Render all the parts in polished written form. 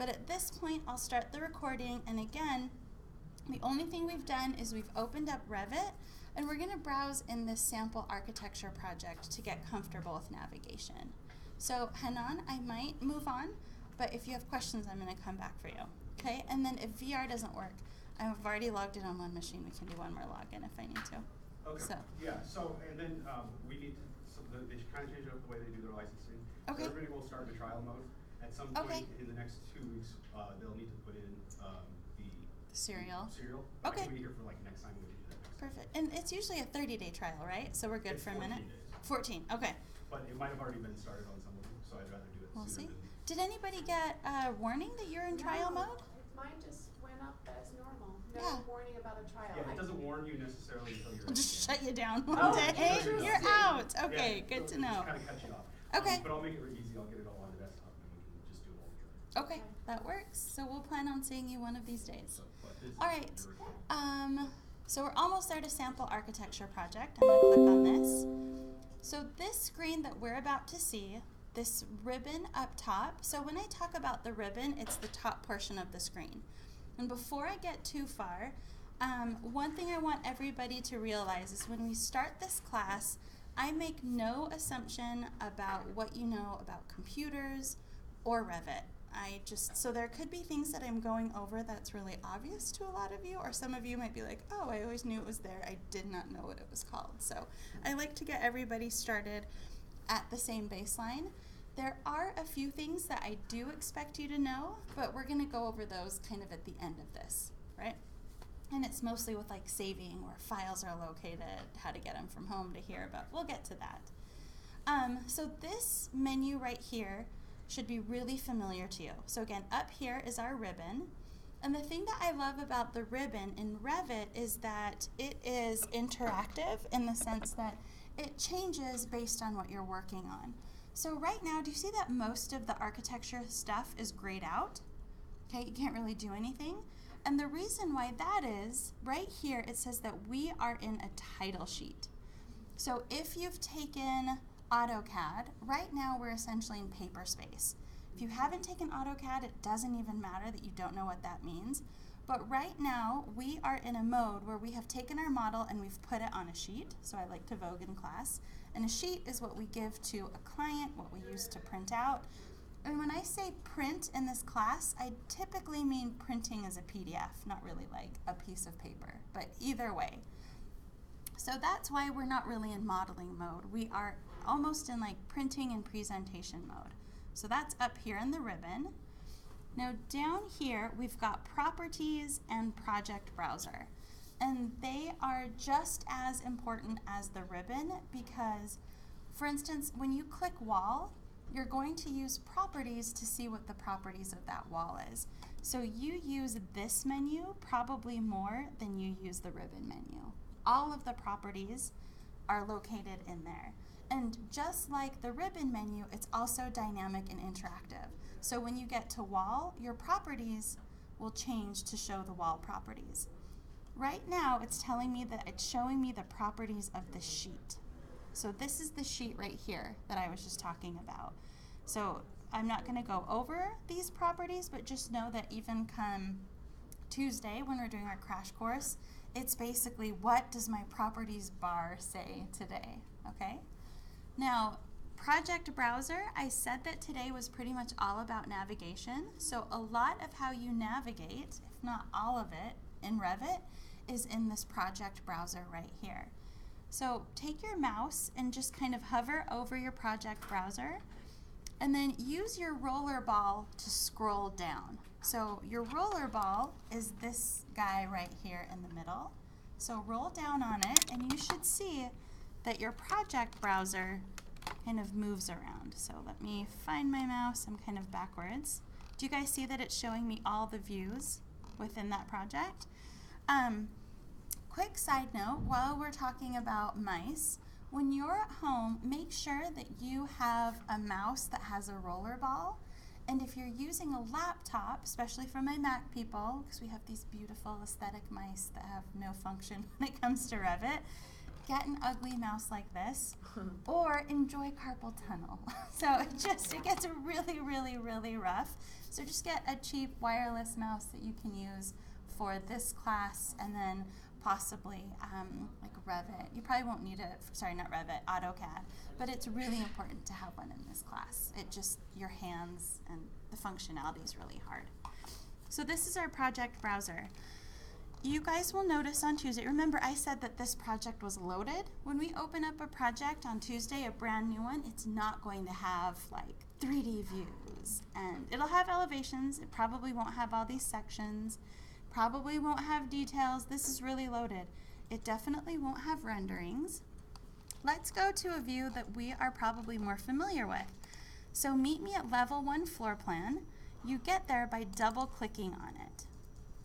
But at this point, I'll start the recording, and again, the only thing we've done is we've opened up Revit, and we're going to browse in this sample architecture project to get comfortable with navigation. So Hanan, I might move on, but if you have questions, I'm going to come back for you. Okay, and then if VR doesn't work, I've already logged in on one machine. We can do one more login if I need to. Okay. So. Yeah. So and then we need to. So they should kind of change up the way they do their licensing. Okay. So everybody will start in trial mode. At some point in the next 2 weeks, they'll need to put in the serial. Okay. I can be here for like next time we do that. Perfect. And it's usually a 30-day trial, right? So we're good for a minute. 14 days. 14. Okay. But it might have already been started on some of them, so I'd rather do it We'll sooner see. than. Did anybody get a warning that you're in trial mode? Mine just went up as normal. No Yeah. warning about a trial. Yeah, it doesn't warn you necessarily until you're. I'll just shut you down Oh, one day. interesting. You're out. Okay, Yeah, good so to know. Just kind of cut you off. Okay. But I'll make it easy. I'll get it all on the desktop, and we can just do it all together. Okay, that works. So we'll plan on seeing you one of these days. But this All is right. your recording. So we're almost there to sample architecture project. I'm going to click on this. So this screen that we're about to see, this ribbon up top. So when I talk about the ribbon, it's the top portion of the screen. And before I get too far, one thing I want everybody to realize is when we start this class, I make no assumption about what you know about computers or Revit. So there could be things that I'm going over that's really obvious to a lot of you, or some of you might be like, oh, I always knew it was there. I did not know what it was called. So I like to get everybody started at the same baseline. There are a few things that I do expect you to know, but we're going to go over those kind of at the end of this, right? And it's mostly with like saving, where files are located, how to get them from home to here, but we'll get to that. So this menu right here should be really familiar to you. So again, up here is our ribbon. And the thing that I love about the ribbon in Revit is that it is interactive in the sense that it changes based on what you're working on. So right now, do you see that most of the architecture stuff is grayed out? Okay, you can't really do anything. And the reason why that is, right here it says that we are in a title sheet. So if you've taken AutoCAD, right now we're essentially in paper space. If you haven't taken AutoCAD, it doesn't even matter that you don't know what that means. But right now we are in a mode where we have taken our model and we've put it on a sheet. So I like to vogue in class. And a sheet is what we give to a client, what we use to print out. And when I say print in this class, I typically mean printing as a PDF, not really like a piece of paper, but either way. So that's why we're not really in modeling mode. We are almost in like printing and presentation mode. So that's up here in the ribbon. Now down here, we've got properties and project browser. And they are just as important as the ribbon because, for instance, when you click wall, you're going to use properties to see what the properties of that wall is. So you use this menu probably more than you use the ribbon menu. All of the properties are located in there. And just like the ribbon menu, it's also dynamic and interactive. So when you get to wall, your properties will change to show the wall properties. Right now, it's telling me that it's showing me the properties of the sheet. So this is the sheet right here that I was just talking about. So I'm not going to go over these properties, but just know that even come Tuesday when we're doing our crash course, it's basically what does my properties bar say today, okay? Now, project browser, I said that today was pretty much all about navigation. So a lot of how you navigate, if not all of it, in Revit is in this project browser right here. So take your mouse and just kind of hover over your project browser and then use your roller ball to scroll down. So your roller ball is this guy right here in the middle. So roll down on it and you should see that your project browser kind of moves around. So let me find my mouse, I'm kind of backwards. Do you guys see that it's showing me all the views within that project? Quick side note, while we're talking about mice, when you're at home, make sure that you have a mouse that has a roller ball. And if you're using a laptop, especially for my Mac people, because we have these beautiful aesthetic mice that have no function when it comes to Revit, get an ugly mouse like this, or enjoy carpal tunnel. So it gets really, really, really rough. So just get a cheap wireless mouse that you can use for this class, and then possibly like Revit. You probably won't need it, sorry, not Revit, AutoCAD, but it's really important to have one in this class. It just, your hands and the functionality is really hard. So this is our project browser. You guys will notice on Tuesday, remember I said that this project was loaded. When we open up a project on Tuesday, a brand new one, it's not going to have like 3D views, and it'll have elevations. It probably won't have all these sections, probably won't have details. This is really loaded. It definitely won't have renderings. Let's go to a view that we are probably more familiar with. So meet me at level 1 floor plan. You get there by double clicking on it.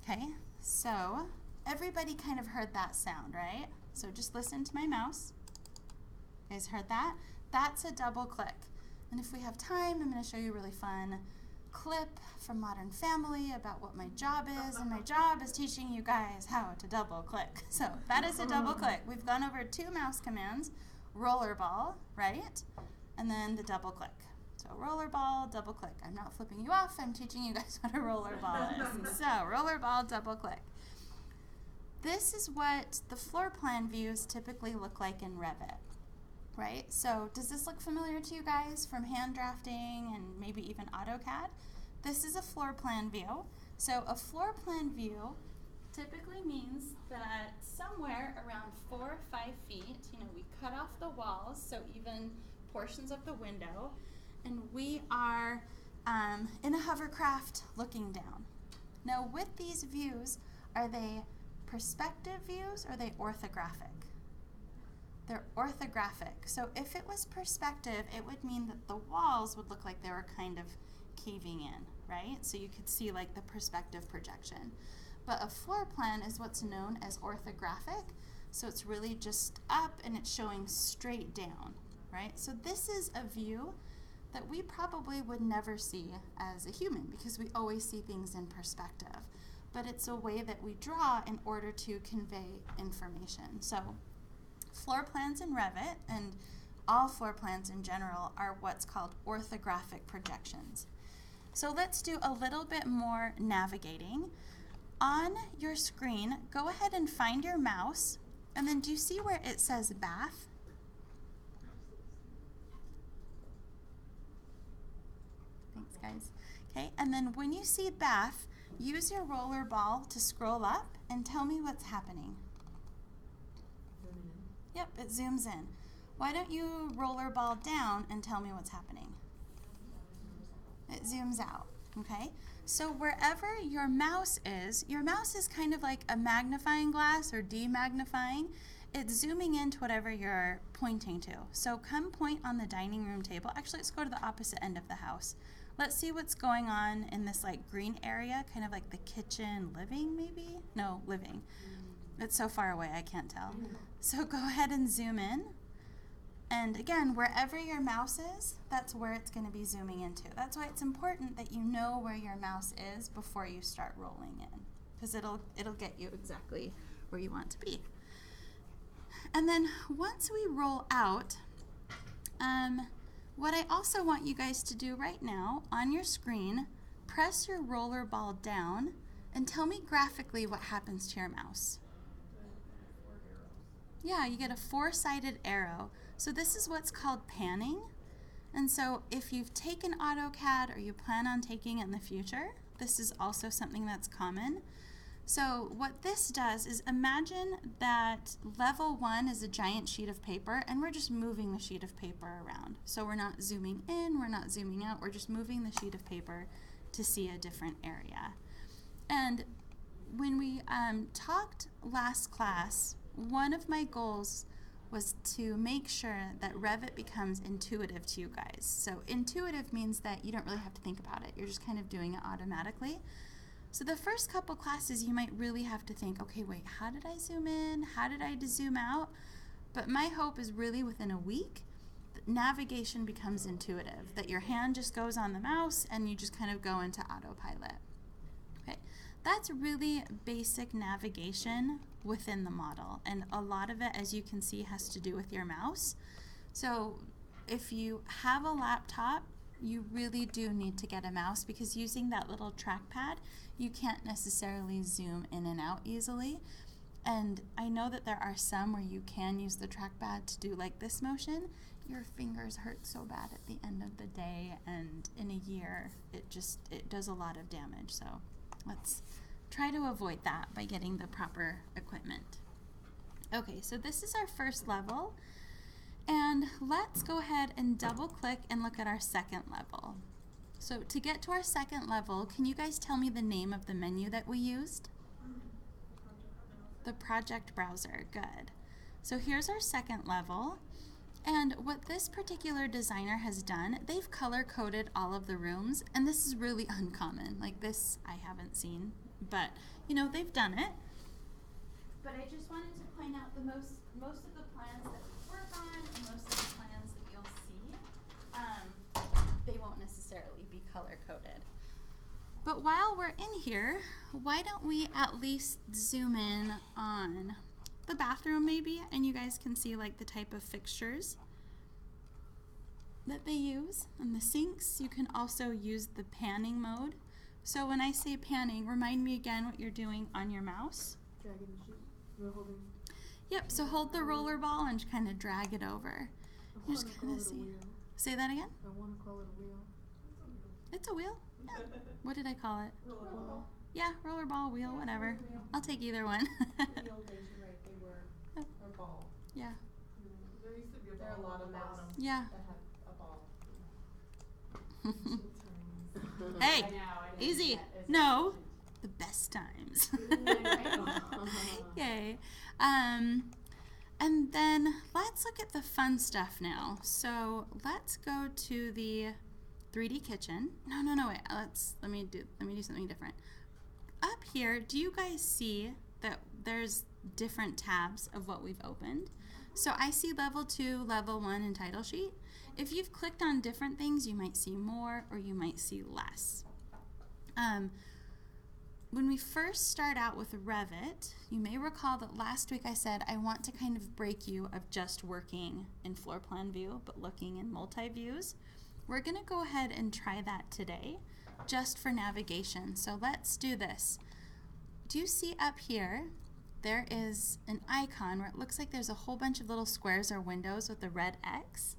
Okay, so everybody kind of heard that sound, right? So just listen to my mouse. You guys heard that? That's a double click. And if we have time, I'm going to show you a really fun clip from Modern Family about what my job is, and my job is teaching you guys how to double click. So that is a double click. We've gone over 2 mouse commands, rollerball, right? And then the double click. So rollerball, double click. I'm not flipping you off, I'm teaching you guys what a rollerball is. So rollerball, double click. This is what the floor plan views typically look like in Revit, right? So does this look familiar to you guys from hand drafting and maybe even AutoCAD? This is a floor plan view. So a floor plan view typically means that somewhere around 4 or 5 feet, we cut off the walls, so even portions of the window, and we are in a hovercraft looking down. Now with these views, are they perspective views or are they orthographic? They're orthographic. So if it was perspective, it would mean that the walls would look like they were kind of caving in, right? So you could see like the perspective projection. But a floor plan is what's known as orthographic. So it's really just up and it's showing straight down, right? So this is a view that we probably would never see as a human because we always see things in perspective. But it's a way that we draw in order to convey information. So floor plans in Revit, and all floor plans in general, are what's called orthographic projections. So let's do a little bit more navigating. On your screen, go ahead and find your mouse, and then do you see where it says bath? Thanks, guys. Okay, and then when you see bath, use your roller ball to scroll up and tell me what's happening. Yep, it zooms in. Why don't you roller ball down and tell me what's happening? It zooms out, okay? So wherever your mouse is kind of like a magnifying glass or demagnifying. It's zooming into whatever you're pointing to. So come point on the dining room table. Actually, let's go to the opposite end of the house. Let's see what's going on in this like green area, kind of like the kitchen, living maybe? No, living. It's so far away, I can't tell. So go ahead and zoom in. And again, wherever your mouse is, that's where it's going to be zooming into. That's why it's important that you know where your mouse is before you start rolling in, because it'll get you exactly where you want to be. And then once we roll out, what I also want you guys to do right now on your screen, press your roller ball down and tell me graphically what happens to your mouse. Yeah, you get a 4-sided arrow. So this is what's called panning. And so if you've taken AutoCAD or you plan on taking it in the future, this is also something that's common. So what this does is imagine that level 1 is a giant sheet of paper and we're just moving the sheet of paper around. So we're not zooming in, we're not zooming out, we're just moving the sheet of paper to see a different area. And when we talked last class, one of my goals was to make sure that Revit becomes intuitive to you guys. So intuitive means that you don't really have to think about it. You're just kind of doing it automatically. So the first couple classes you might really have to think, okay, wait, how did I zoom in? How did I zoom out? But my hope is really within a week, navigation becomes intuitive, that your hand just goes on the mouse and you just kind of go into autopilot. Okay. that's really basic navigation within the model, and a lot of it, as you can see, has to do with your mouse. So if you have a laptop, you really do need to get a mouse, because using that little trackpad, you can't necessarily zoom in and out easily. And I know that there are some where you can use the trackpad to do like this motion. Your fingers hurt so bad at the end of the day, and in a year it does a lot of damage. So let's try to avoid that by getting the proper equipment. Okay, so this is our first level, and let's go ahead and double click and look at our second level. So to get to our second level, can you guys tell me the name of the menu that we used? The project browser. Good. So here's our second level, and what this particular designer has done, they've color coded all of the rooms, and this is really uncommon. Like this I haven't seen, but you know, they've done it. But I just wanted to point out the most of the plans that we work on, and most of the plans that you'll see, they won't necessarily be color coded. But while we're in here, why don't we at least zoom in on the bathroom maybe, and you guys can see like the type of fixtures that they use. And the sinks, you can also use the panning mode. So when I say panning, remind me again what you're doing on your mouse. Dragging the sheet. We're holding. Yep, so hold the roller ball and kind of drag it over. I You just wanna kind call of it a see. wheel. Say that again? I want to call it a wheel. It's a wheel. Yeah. What did I call it? Well, Yeah, roller ball, wheel, whatever. I'll take either one. In the old days, you're right, they were a ball. Yeah. there used to be a There are a ball lot on of the mouths bottom. Yeah. that have a ball. Hey, I know, I didn't easy. get as No, efficient. the best times. Right. Yay. And then let's look at the fun stuff now. So let's go to the 3D kitchen. No, wait. Let me do something different. Up here, do you guys see that there's different tabs of what we've opened? So I see level 2, level 1, and title sheet. If you've clicked on different things, you might see more or you might see less. When we first start out with Revit, you may recall that last week I said I want to kind of break you of just working in floor plan view, but looking in multi-views. We're going to go ahead and try that today, just for navigation. So let's do this. Do you see up here, there is an icon where it looks like there's a whole bunch of little squares or windows with a red X?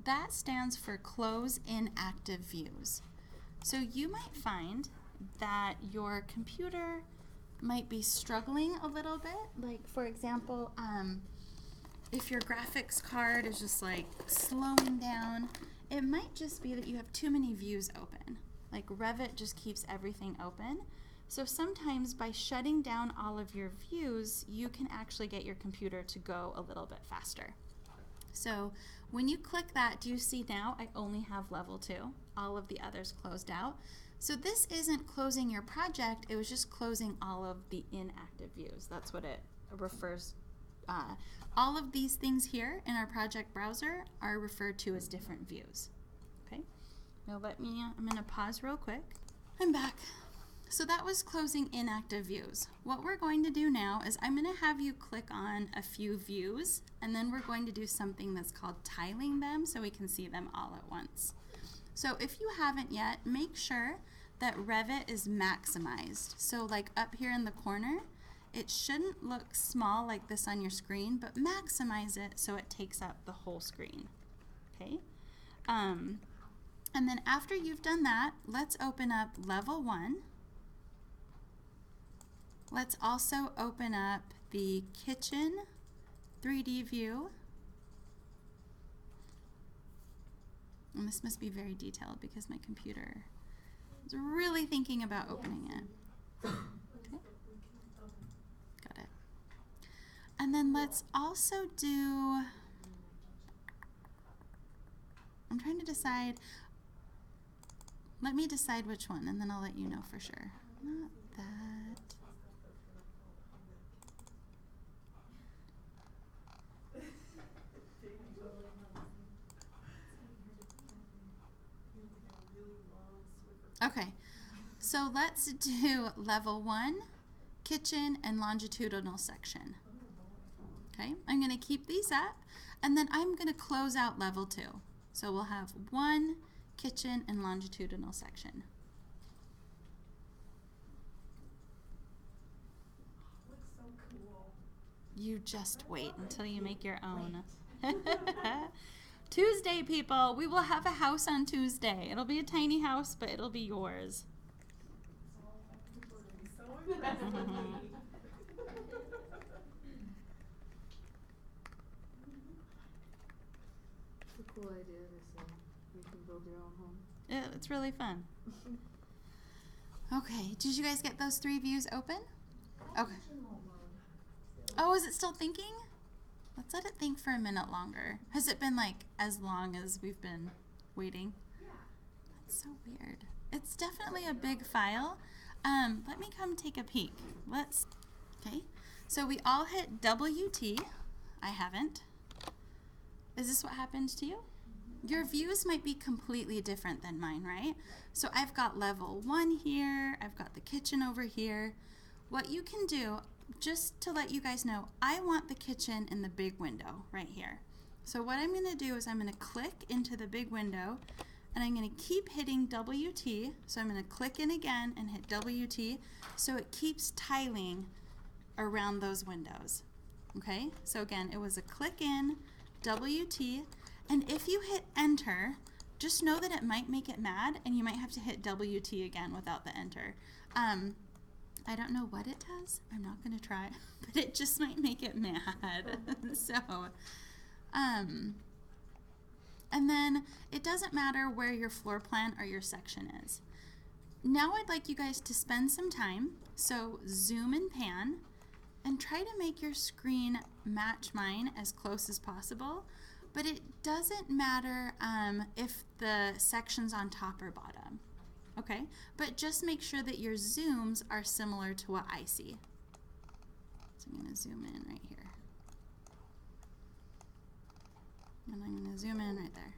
That stands for Close Inactive Views. So you might find that your computer might be struggling a little bit. Like, for example, if your graphics card is just like slowing down, it might just be that you have too many views open. Like Revit just keeps everything open. So sometimes by shutting down all of your views, you can actually get your computer to go a little bit faster. So when you click that, do you see now I only have level 2? All of the others closed out. So this isn't closing your project, it was just closing all of the inactive views. That's what it refers. All of these things here in our project browser are referred to as different views. Okay, now I'm gonna pause real quick. I'm back. So that was closing inactive views. What we're going to do now is I'm gonna have you click on a few views, and then we're going to do something that's called tiling them so we can see them all at once. So if you haven't yet, make sure that Revit is maximized. So like up here in the corner, it shouldn't look small like this on your screen, but maximize it so it takes up the whole screen, okay? And then after you've done that, let's open up level 1. Let's also open up the kitchen 3D view. And this must be very detailed because my computer is really thinking about opening it. Okay. Got it. And then let's also do, I'm trying to decide, let me decide which one and then I'll let you know for sure. Not that. Okay, So let's do level 1, kitchen and longitudinal section. Okay, I'm going to keep these up, and then I'm going to close out level 2. So we'll have 1, kitchen and longitudinal section. Looks so cool. You just wait until you make your own. Tuesday, people, we will have a house on Tuesday. It'll be a tiny house, but it'll be yours. People are gonna be so impressed with me. It's a cool idea to say you can build your own home. It's really fun. Okay, did you guys get those 3 views open? Okay. Oh, is it still thinking? Let's let it think for a minute longer. Has it been like as long as we've been waiting? Yeah. That's so weird. It's definitely a big file. Let me come take a peek. Okay, so we all hit WT. I haven't. Is this what happened to you? Your views might be completely different than mine, right? So I've got level 1 here, I've got the kitchen over here. What you can do, just to let you guys know, I want the kitchen in the big window right here. So what I'm going to do is I'm going to click into the big window, and I'm going to keep hitting WT. So I'm going to click in again and hit WT, so it keeps tiling around those windows. Okay, so again, it was a click in, WT, and if you hit enter, just know that it might make it mad, and you might have to hit WT again without the enter. I don't know what it does. I'm not going to try, but it just might make it mad. So, and then it doesn't matter where your floor plan or your section is. Now I'd like you guys to spend some time, so zoom and pan, and try to make your screen match mine as close as possible, but it doesn't matter if the section's on top or bottom. Okay, but just make sure that your zooms are similar to what I see. So I'm going to zoom in right here. And I'm going to zoom in right there.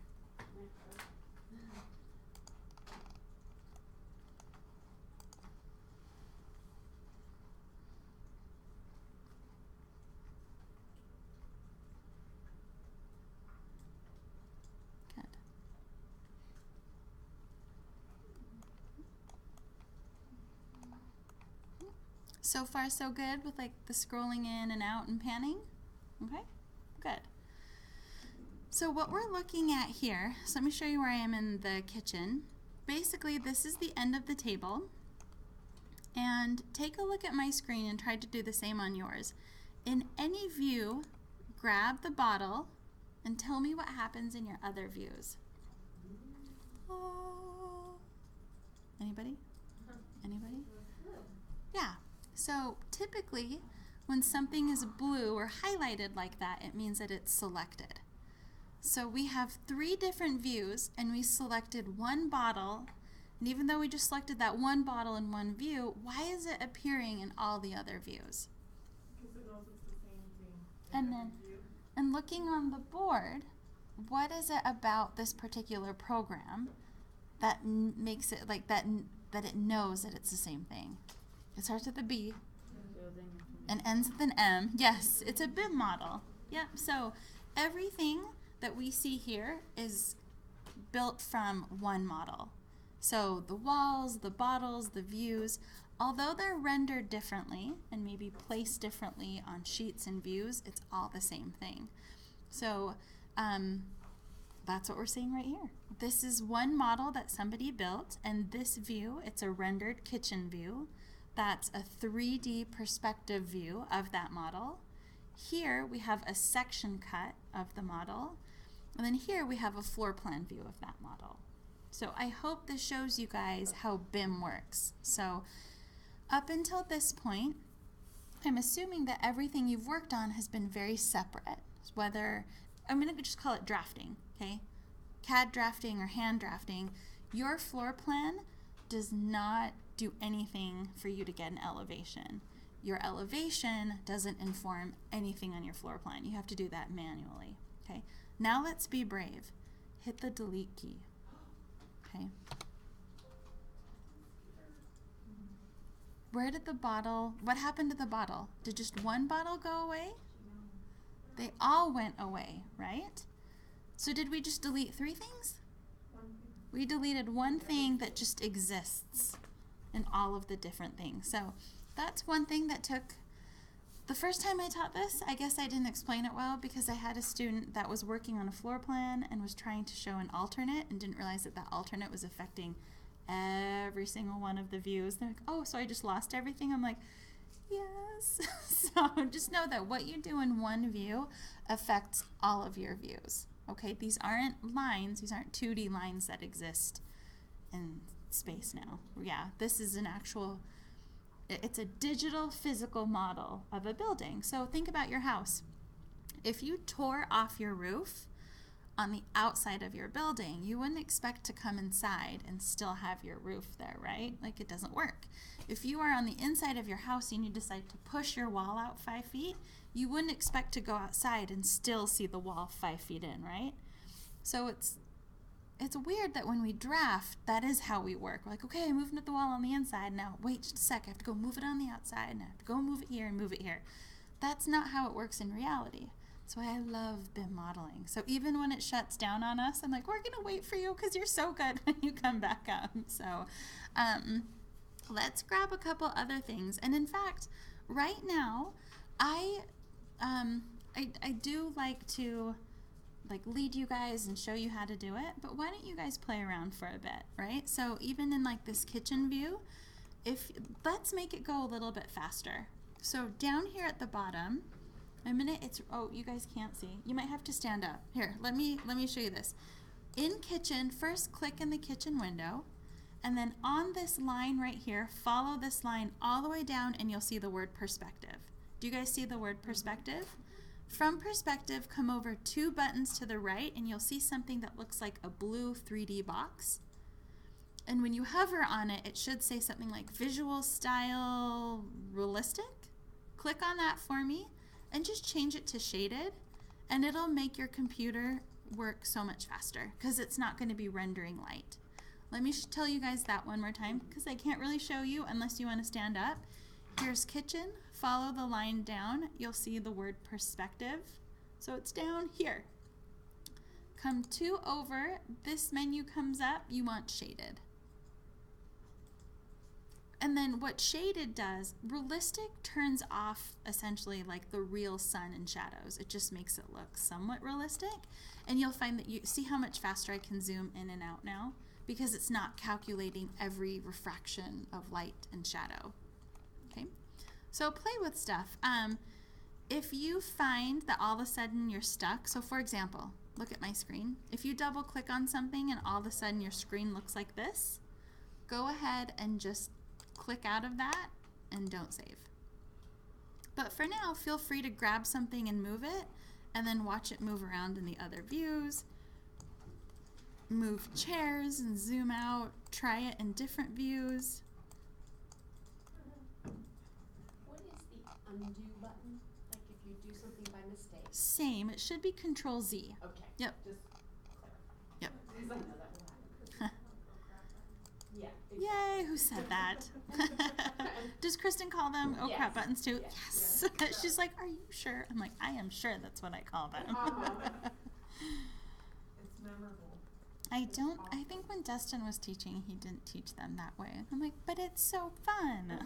Good. So far so good with like the scrolling in and out and panning? Okay, good. So what we're looking at here, so let me show you where I am in the kitchen. Basically, this is the end of the table. And take a look at my screen and try to do the same on yours. In any view, grab the bottle and tell me what happens in your other views. Oh. Anybody? Anybody? Yeah. So typically, when something is blue or highlighted like that, it means that it's selected. So we have 3 different views, and we selected one bottle, and even though we just selected that one bottle in one view, why is it appearing in all the other views? Because it knows it's the same thing. And then, and looking on the board, what is it about this particular program that makes it like that, that it knows that it's the same thing? It starts with a B and ends with an M. Yes, it's a BIM model. Yep, so everything that we see here is built from one model. So the walls, the bottles, the views, although they're rendered differently and maybe placed differently on sheets and views, it's all the same thing. So that's what we're seeing right here. This is one model that somebody built, and this view, it's a rendered kitchen view. That's a 3D perspective view of that model. Here we have a section cut of the model, and then here we have a floor plan view of that model. So I hope this shows you guys how BIM works. So up until this point, I'm assuming that everything you've worked on has been very separate. Whether, I'm going to just call it drafting, okay? CAD drafting or hand drafting. Your floor plan does not do anything for you to get an elevation. Your elevation doesn't inform anything on your floor plan. You have to do that manually, okay? Now let's be brave. Hit the delete key, okay? where did the bottle, what happened to the bottle? Did just one bottle go away? They all went away, right? So did we just delete 3 things? We deleted one thing that just exists in all of the different things. So that's one thing that took, the first time I taught this, I guess I didn't explain it well because I had a student that was working on a floor plan and was trying to show an alternate and didn't realize that that alternate was affecting every single one of the views. They're like, oh, so I just lost everything? I'm like, yes. So just know that what you do in one view affects all of your views. Okay, these aren't lines, these aren't 2D lines that exist in space now. Yeah, this is an actual, it's a digital physical model of a building. So think about your house. If you tore off your roof on the outside of your building, you wouldn't expect to come inside and still have your roof there, right? Like, it doesn't work. If you are on the inside of your house and you decide to push your wall out 5 feet, you wouldn't expect to go outside and still see the wall 5 feet in, right? So it's weird that when we draft, that is how we work. We're like, okay, I moved the wall on the inside, now wait just a sec, I have to go move it on the outside, and I have to go move it here and move it here. That's not how it works in reality. That's why I love BIM modeling. So even when it shuts down on us, I'm like, we're gonna wait for you because you're so good when you come back up. So let's grab a couple other things. And in fact, right now, I do like to lead you guys and show you how to do it, but why don't you guys play around for a bit, right? So even in like this kitchen view, let's make it go a little bit faster. So down here at the bottom, oh, you guys can't see. You might have to stand up. Here, let me show you this. In kitchen, first click in the kitchen window, and then on this line right here, follow this line all the way down and you'll see the word perspective. Do you guys see the word perspective? From perspective, come over 2 buttons to the right and you'll see something that looks like a blue 3D box. And when you hover on it, it should say something like visual style realistic. Click on that for me and just change it to shaded, and it'll make your computer work so much faster because it's not going to be rendering light. Let me tell you guys that one more time because I can't really show you unless you want to stand up. Here's kitchen, follow the line down, you'll see the word perspective. So it's down here. Come 2 over, this menu comes up, you want shaded. And then what shaded does, realistic turns off essentially like the real sun and shadows. It just makes it look somewhat realistic. And you'll find that you see how much faster I can zoom in and out now because it's not calculating every refraction of light and shadow. Okay, so play with stuff. If you find that all of a sudden you're stuck, so for example, look at my screen. If you double click on something and all of a sudden your screen looks like this, go ahead and just click out of that and don't save. But for now, feel free to grab something and move it, and then watch it move around in the other views. Move chairs and zoom out, try it in different views. What is the undo button? Like if you do something by mistake? Same, it should be Control Z. Okay. Yep. Just clarify. Yep. Because I know that will happen. Yeah. Yay, who said that? Does Kristen call them oh crap buttons too? Yes. Yes. She's like, are you sure? I'm like, I am sure that's what I call them. It's memorable. I think when Dustin was teaching, he didn't teach them that way. I'm like, but it's so fun.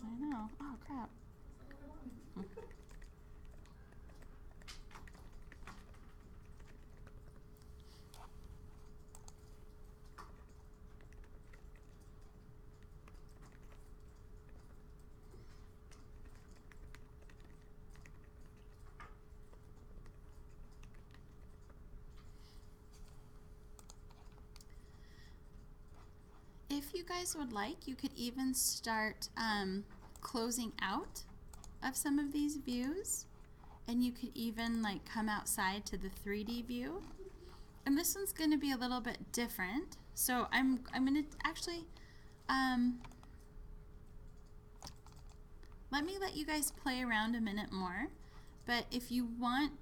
I know. Oh crap. If you guys would like, you could even start closing out of some of these views, and you could even like come outside to the 3D view. And this one's going to be a little bit different. So I'm going to actually let me let you guys play around a minute more. But if you want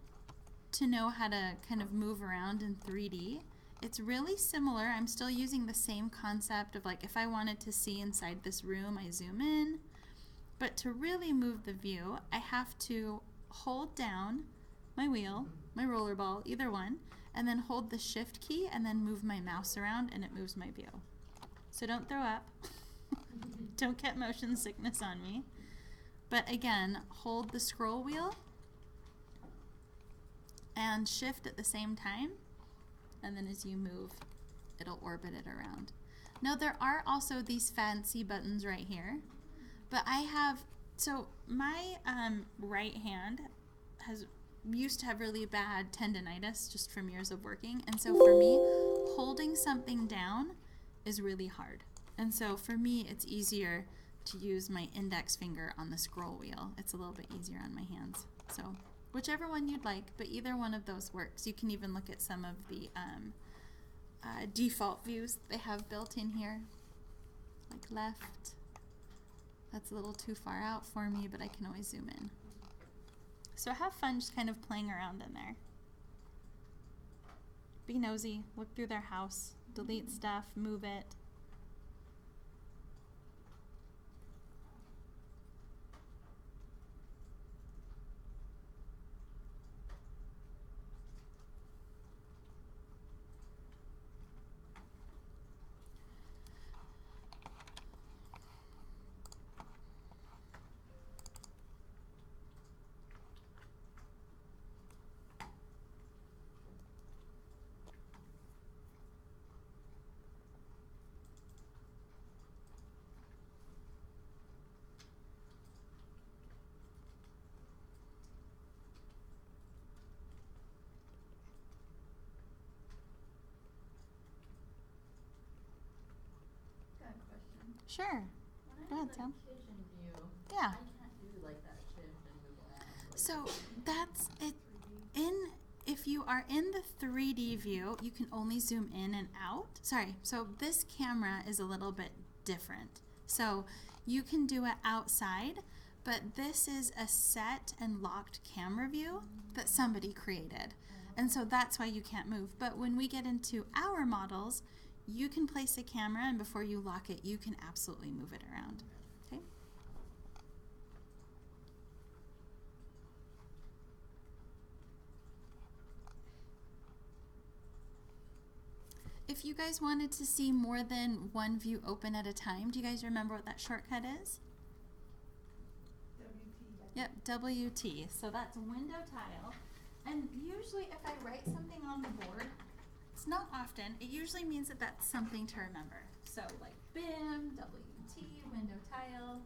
to know how to kind of move around in 3D, It's really similar. I'm still using the same concept of like if I wanted to see inside this room, I zoom in. But to really move the view, I have to hold down my wheel, my roller ball, either one, and then hold the shift key and then move my mouse around and it moves my view. So don't throw up. Don't get motion sickness on me. But again, hold the scroll wheel and shift at the same time, and then as you move, it'll orbit it around. Now there are also these fancy buttons right here, but I have, so my right hand used to have really bad tendinitis just from years of working, and so for me, holding something down is really hard. And so for me, it's easier to use my index finger on the scroll wheel. It's a little bit easier on my hands. So whichever one you'd like, but either one of those works. You can even look at some of the default views they have built in here, like left. That's a little too far out for me, but I can always zoom in. So have fun just kind of playing around in there. Be nosy, look through their house, delete stuff, move it. Sure. Go ahead, Sam. Kitchen view, Yeah. I can't do like that shift and move around. Like So that's it. If you are in the 3D view, you can only zoom in and out. Sorry, so this camera is a little bit different. So you can do it outside, but this is a set and locked camera view that somebody created. And so that's why you can't move. But when we get into our models, you can place a camera, and before you lock it, you can absolutely move it around. Okay? If you guys wanted to see more than one view open at a time, do you guys remember what that shortcut is? WT. Yep, WT. So that's window tile. And usually if I write something on the board, it's not often, it usually means that that's something to remember. So like BIM, WT, window tile,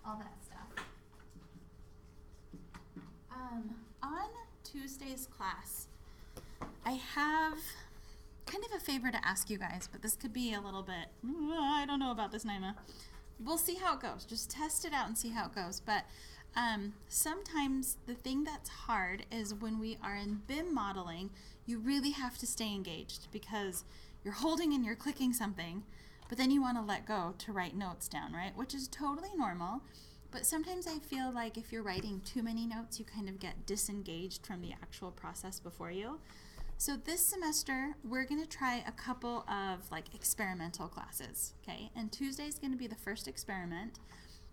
all that stuff. On Tuesday's class, I have kind of a favor to ask you guys, but this could be a little bit, I don't know about this, Naima. We'll see how it goes. Just test it out and see how it goes. But sometimes the thing that's hard is when we are in BIM modeling, you really have to stay engaged because you're holding and you're clicking something, but then you want to let go to write notes down, right? Which is totally normal. But sometimes I feel like if you're writing too many notes, you kind of get disengaged from the actual process before you. So this semester, we're going to try a couple of like experimental classes, okay? And Tuesday is going to be the first experiment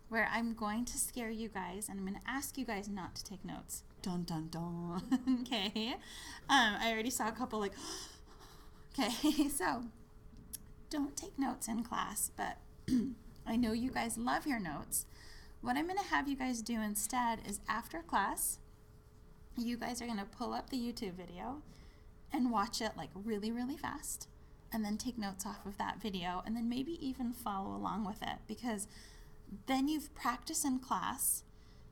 where I'm going to scare you guys and I'm going to ask you guys not to take notes. Dun, dun, dun. Okay. I already saw a couple like, okay, so don't take notes in class, but I know you guys love your notes. What I'm going to have you guys do instead is after class, you guys are going to pull up the YouTube video and watch it like really, really fast, and then take notes off of that video, and then maybe even follow along with it, because then you've practiced in class.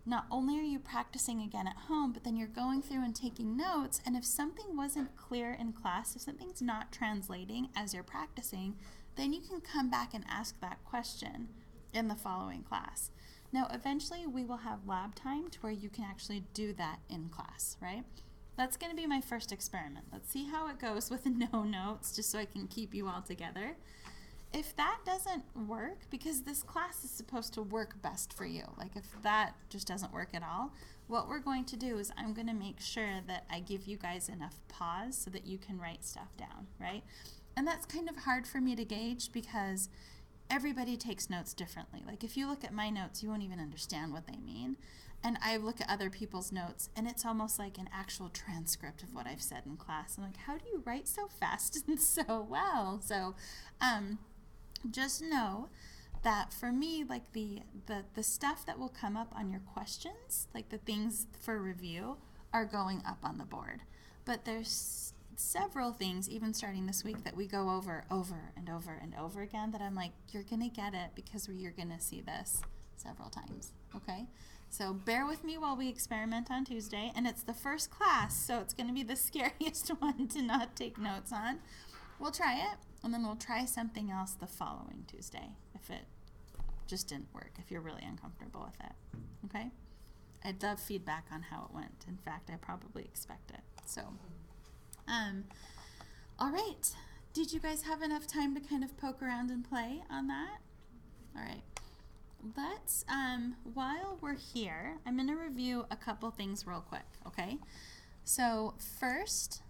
Not only are you practicing again at home, but then you're going through and taking notes, and if something wasn't clear in class, if something's not translating as you're practicing, then you can come back and ask that question in the following class. Now, eventually we will have lab time to where you can actually do that in class, right? That's going to be my first experiment. Let's see how it goes with no notes, just so I can keep you all together. If that doesn't work, because this class is supposed to work best for you, like if that just doesn't work at all, what we're going to do is I'm going to make sure that I give you guys enough pause so that you can write stuff down, right? And that's kind of hard for me to gauge because everybody takes notes differently. Like if you look at my notes, you won't even understand what they mean. And I look at other people's notes and it's almost like an actual transcript of what I've said in class. I'm like, how do you write so fast and so well? So just know that for me, like the stuff that will come up on your questions, like the things for review, are going up on the board. But there's several things, even starting this week, that we go over and over and over again that I'm like, you're going to get it because you're going to see this several times, okay? So bear with me while we experiment on Tuesday, and it's the first class, so it's going to be the scariest one to not take notes on. We'll try it, and then we'll try something else the following Tuesday if it just didn't work, if you're really uncomfortable with it, okay? I'd love feedback on how it went. In fact, I probably expect it. So, all right. Did you guys have enough time to kind of poke around and play on that? All right. Let's, while we're here, I'm going to review a couple things real quick, okay? So first,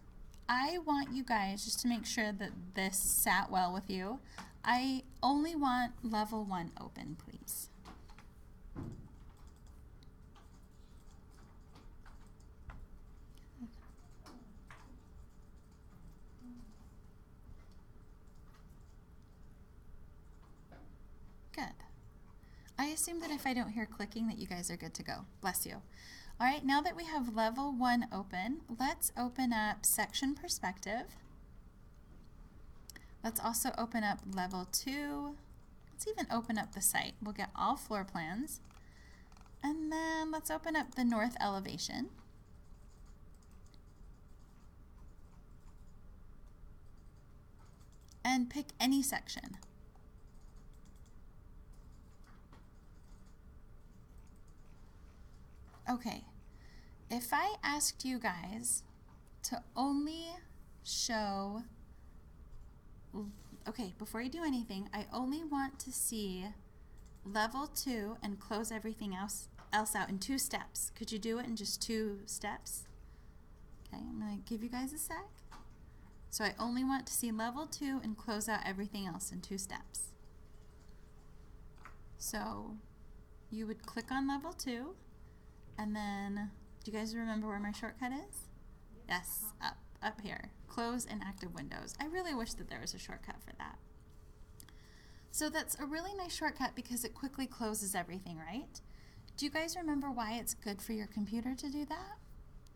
I want you guys, just to make sure that this sat well with you, I only want level 1 open, please. Good. I assume that if I don't hear clicking that you guys are good to go. Bless you. All right, now that we have level 1 open, let's open up section perspective. Let's also open up level 2. Let's even open up the site. We'll get all floor plans. And then let's open up the north elevation. And pick any section. Okay, if I asked you guys to only show, okay, before you do anything, I only want to see level 2 and close everything else out in 2 steps. Could you do it in just 2 steps? Okay, I'm going to give you guys a sec. So I only want to see level 2 and close out everything else in 2 steps. So you would click on level 2. And then, do you guys remember where my shortcut is? Yes, up here. Close inactive windows. I really wish that there was a shortcut for that. So that's a really nice shortcut because it quickly closes everything, right? Do you guys remember why it's good for your computer to do that?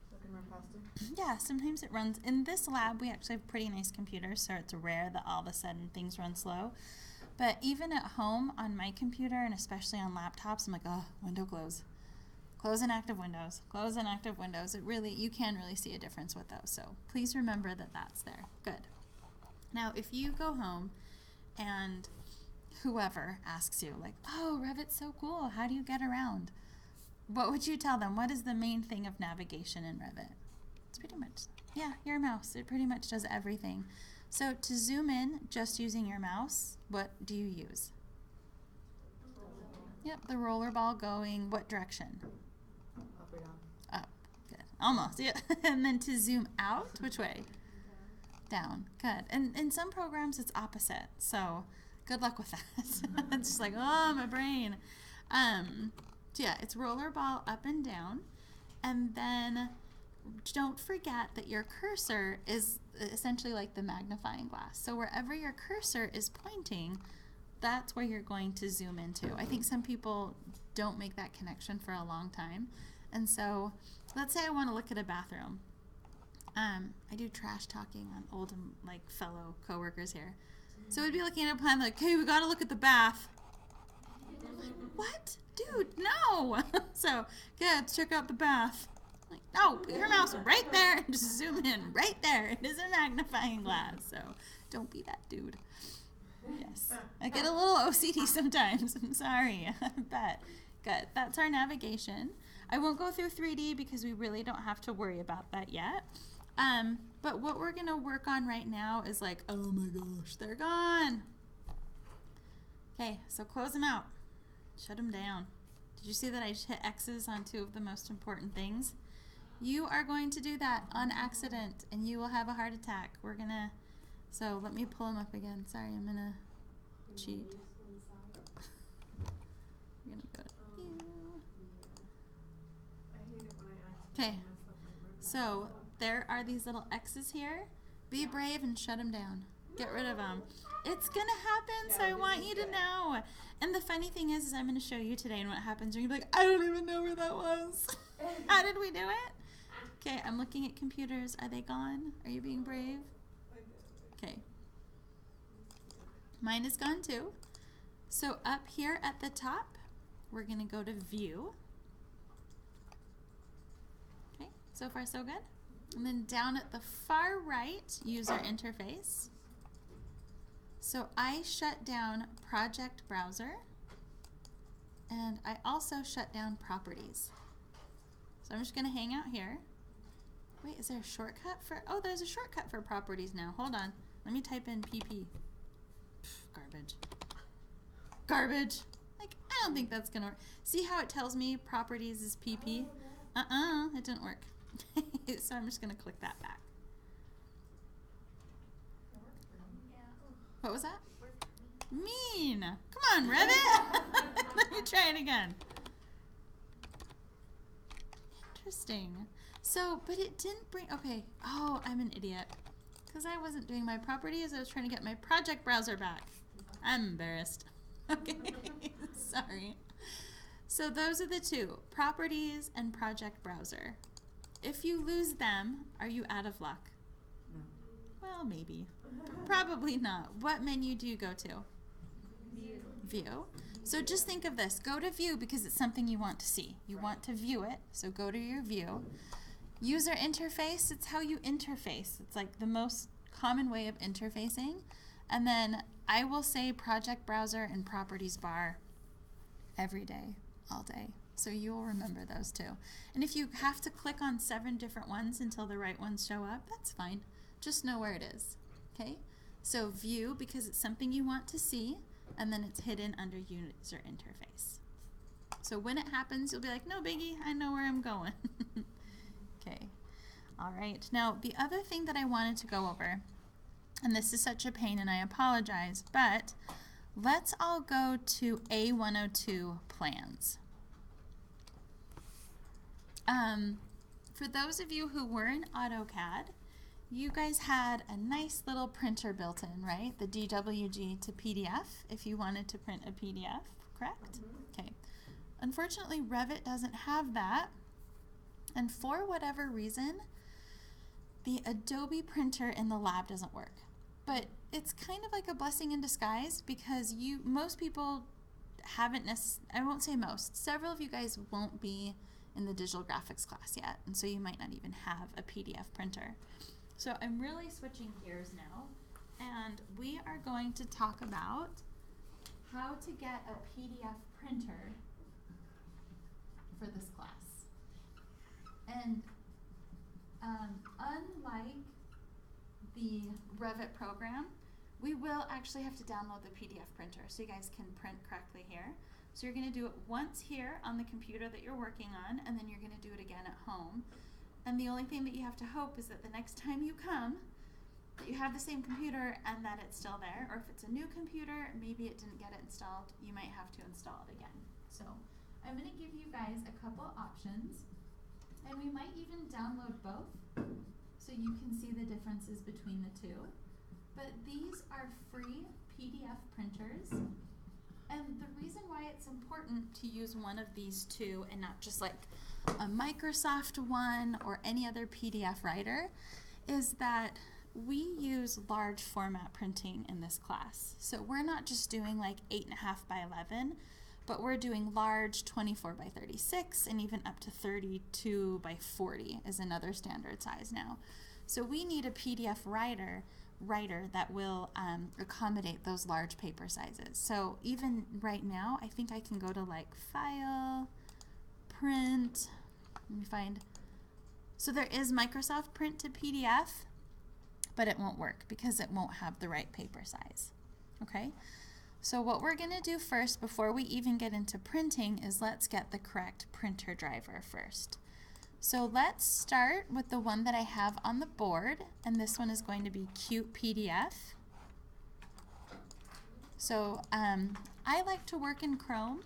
So it can run faster? Yeah, sometimes it runs. In this lab, we actually have pretty nice computers, so it's rare that all of a sudden things run slow. But even at home on my computer, and especially on laptops, I'm like, oh, window close. Close inactive windows, close inactive windows. It really, you can really see a difference with those. So please remember that that's there. Good. Now, if you go home and whoever asks you, like, oh, Revit's so cool, how do you get around? What would you tell them? What is the main thing of navigation in Revit? It's pretty much, yeah, your mouse. It pretty much does everything. So to zoom in just using your mouse, what do you use? Yep, the roller ball going what direction? Up or down? Up. Good. Almost, yeah. And then to zoom out, which way? Down. Good. And in some programs it's opposite, so good luck with that. It's just like, oh, my brain. So yeah, it's roller ball up and down. And then don't forget that your cursor is essentially like the magnifying glass. So wherever your cursor is pointing, that's where you're going to zoom into. I think some people don't make that connection for a long time. And so let's say I want to look at a bathroom. I do trash talking on old like fellow coworkers here. So we'd be looking at a plan like, hey, we got to look at the bath. What? Dude, no. So, yeah, let's check out the bath. Like, no, put your mouse right there and just zoom in right there. It is a magnifying glass, so don't be that dude. Yes. I get a little OCD sometimes. I'm sorry. But good. That's our navigation. I won't go through 3D because we really don't have to worry about that yet. But what we're going to work on right now is like, oh my gosh, they're gone. Okay, so close them out. Shut them down. Did you see that I hit X's on two of the most important things? You are going to do that on accident and you will have a heart attack. So let me pull them up again. Sorry, I'm gonna cheat. We're gonna go to you. I hate it when I Okay, accidentally mess up my ribbon. so there are these little X's here. Be brave and shut them down. Get rid of them. It's gonna happen, so I want you to know. And the funny thing is I'm gonna show you today, and what happens, you're gonna be like, I don't even know where that was. How did we do it? Okay, I'm looking at computers. Are they gone? Are you being brave? Okay. Mine is gone too. So up here at the top, we're gonna go to View. Okay, so far so good. And then down at the far right, User Interface. So I shut down Project Browser, and I also shut down Properties. So I'm just gonna hang out here. Wait, is there a shortcut for, oh, there's a shortcut for Properties now. Hold on, let me type in PP. Garbage. Garbage. Like, I don't think that's gonna work. See how it tells me Properties is PP? It didn't work. So I'm just gonna click that back. What was that? Mean. Come on, Revit. Let me try it again. Interesting. So, but it didn't bring, okay. Oh, I'm an idiot. Because I wasn't doing my properties. I was trying to get my project browser back. I'm embarrassed. Okay, sorry. So those are the two, properties and project browser. If you lose them, are you out of luck? No. Well, maybe. Probably not. What menu do you go to? View. View. So just think of this. Go to View because it's something you want to see. You want to view it, so go to your View. User interface, it's how you interface. It's like the most common way of interfacing. And then I will say project browser and properties bar every day, all day. So you will remember those two. And if you have to click on 7 different ones until the right ones show up, that's fine. Just know where it is, okay? So View because it's something you want to see, and then it's hidden under user interface. So when it happens, you'll be like, no biggie, I know where I'm going. Okay, all right. Now the other thing that I wanted to go over, and this is such a pain and I apologize, but let's all go to A102 plans. For those of you who were in AutoCAD, you guys had a nice little printer built in, right? The DWG to PDF if you wanted to print a PDF, correct? Okay. Unfortunately, Revit doesn't have that. And for whatever reason, the Adobe printer in the lab doesn't work. But it's kind of like a blessing in disguise because most people haven't I won't say most, several of you guys won't be in the digital graphics class yet, and so you might not even have a PDF printer. So I'm really switching gears now, and we are going to talk about how to get a PDF printer for this class. And unlike the Revit program, we will actually have to download the PDF printer so you guys can print correctly here. So you're going to do it once here on the computer that you're working on, and then you're going to do it again at home. And the only thing that you have to hope is that the next time you come, that you have the same computer and that it's still there. Or if it's a new computer, maybe it didn't get it installed, you might have to install it again. So I'm going to give you guys a couple options. And we might even download both so you can see the differences between the two. But these are free PDF printers. And the reason why it's important to use one of these two and not just like a Microsoft one or any other PDF writer is that we use large format printing in this class. So we're not just doing like 8.5 by 11, but we're doing large 24 by 36 and even up to 32 by 40 is another standard size now. So we need a PDF writer that will accommodate those large paper sizes. So even right now, I think I can go to like File, Print, let me find. So there is Microsoft Print to PDF, but it won't work because it won't have the right paper size, okay? So what we're going to do first before we even get into printing is let's get the correct printer driver first. So let's start with the one that I have on the board, and this one is going to be CutePDF. So I like to work in Chrome,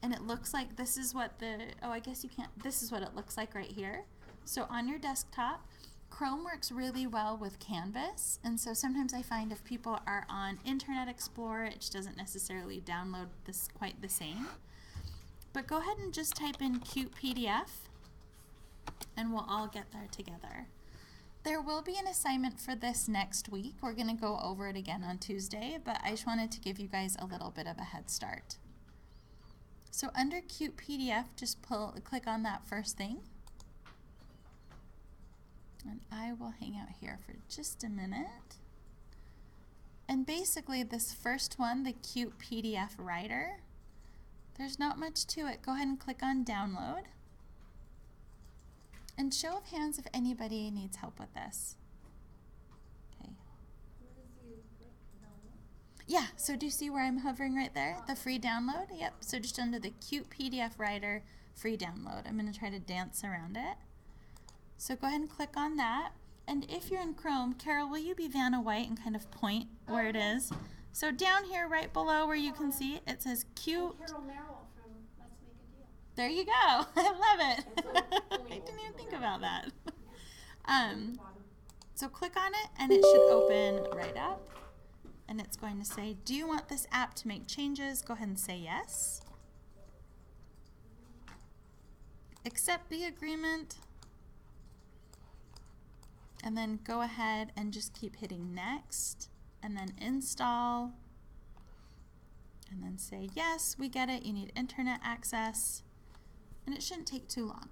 and it looks like this is what I guess you can't, this is what it looks like right here. So on your desktop, Chrome works really well with Canvas, and so sometimes I find if people are on Internet Explorer, it just doesn't necessarily download this quite the same. But go ahead and just type in CutePDF, and we'll all get there together. There will be an assignment for this next week. We're going to go over it again on Tuesday, but I just wanted to give you guys a little bit of a head start. So under CutePDF, just click on that first thing. And I will hang out here for just a minute. And basically this first one, the CutePDF Writer, there's not much to it. Go ahead and click on download. And show of hands if anybody needs help with this. Okay. Yeah, so do you see where I'm hovering right there? The free download? Yep, so just under the CutePDF Writer, free download. I'm going to try to dance around it. So go ahead and click on that. And if you're in Chrome, Carol, will you be Vanna White and kind of point where it is? So down here right below where you can see, it says Cute. Carol Merrill from Let's Make a Deal. There you go. I love it. I didn't even think about that. So click on it and it should open right up. And it's going to say, do you want this app to make changes? Go ahead and say yes. Accept the agreement. And then go ahead and just keep hitting next. And then install. And then say, yes, we get it. You need internet access. And it shouldn't take too long.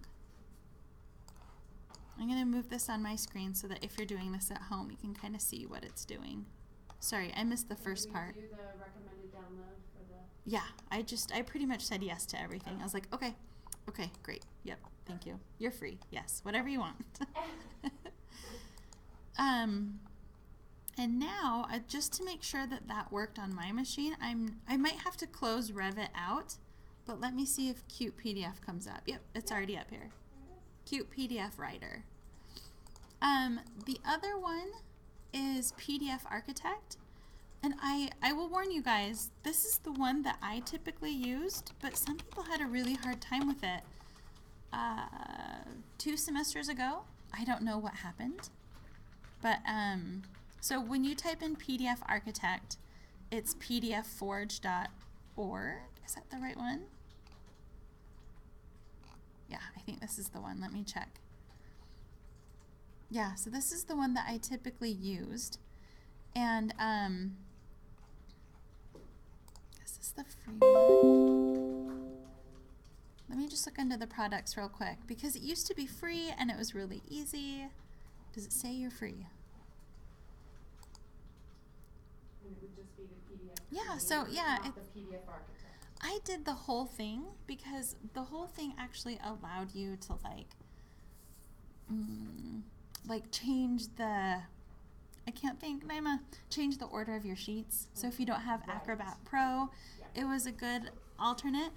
I'm going to move this on my screen so that if you're doing this at home, you can kind of see what it's doing. Sorry, I missed the first part. Did we do the recommended download for the... Yeah, I pretty much said yes to everything. I was like, okay, great. Yep, thank you. You're free. Yes, whatever you want. And now, just to make sure that that worked on my machine, I might have to close Revit out, but let me see if CutePDF comes up. Yep, it's already up here. CutePDF Writer. The other one is PDF Architect, and I will warn you guys, this is the one that I typically used, but some people had a really hard time with it. 2 semesters ago, I don't know what happened, but so when you type in PDF Architect, it's pdfforge.org. Is that the right one? Yeah, I think this is the one. Let me check. Yeah, so this is the one that I typically used. And is this the free one? Let me just look under the products real quick because it used to be free and it was really easy. Does it say you're free? And it would just be the PDF. Yeah, so yeah, Not the PDF Architect. I did the whole thing because the whole thing actually allowed you to like change the, I can't think, Naima, change the order of your sheets. So if you don't have Acrobat Pro, it was a good alternate.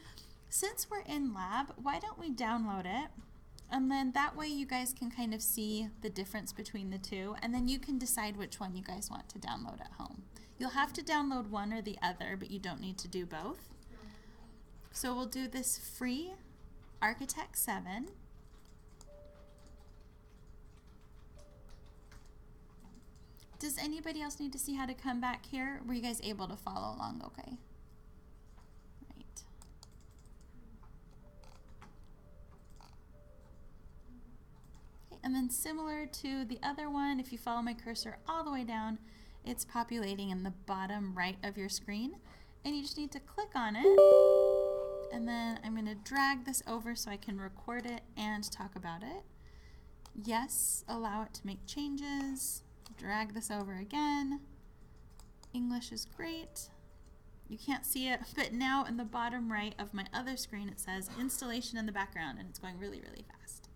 Since we're in lab, why don't we download it? And then that way you guys can kind of see the difference between the two, and then you can decide which one you guys want to download at home. You'll have to download one or the other, but you don't need to do both. So we'll do this free Architect 7. Does anybody else need to see how to come back here? Were you guys able to follow along okay? Right. Okay, and then similar to the other one, if you follow my cursor all the way down, it's populating in the bottom right of your screen. And you just need to click on it. And then I'm going to drag this over so I can record it and talk about it. Yes, allow it to make changes. Drag this over again. English is great. You can't see it, but now in the bottom right of my other screen it says installation in the background, and it's going really, really fast.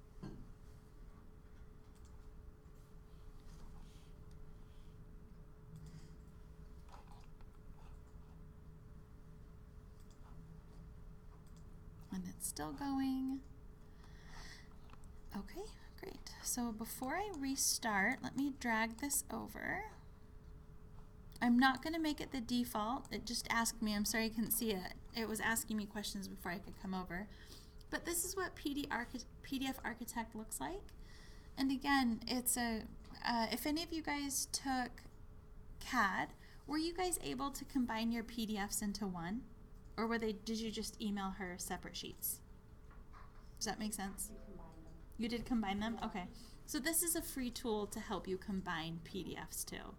still going. Okay, great. So before I restart, let me drag this over. I'm not going to make it the default. It just asked me. I'm sorry I couldn't see it. It was asking me questions before I could come over. But this is what PDF Architect looks like. And again, it's a, if any of you guys took CAD, were you guys able to combine your PDFs into one? Or did you just email her separate sheets? Does that make sense? You did combine them? Okay. So this is a free tool to help you combine PDFs too.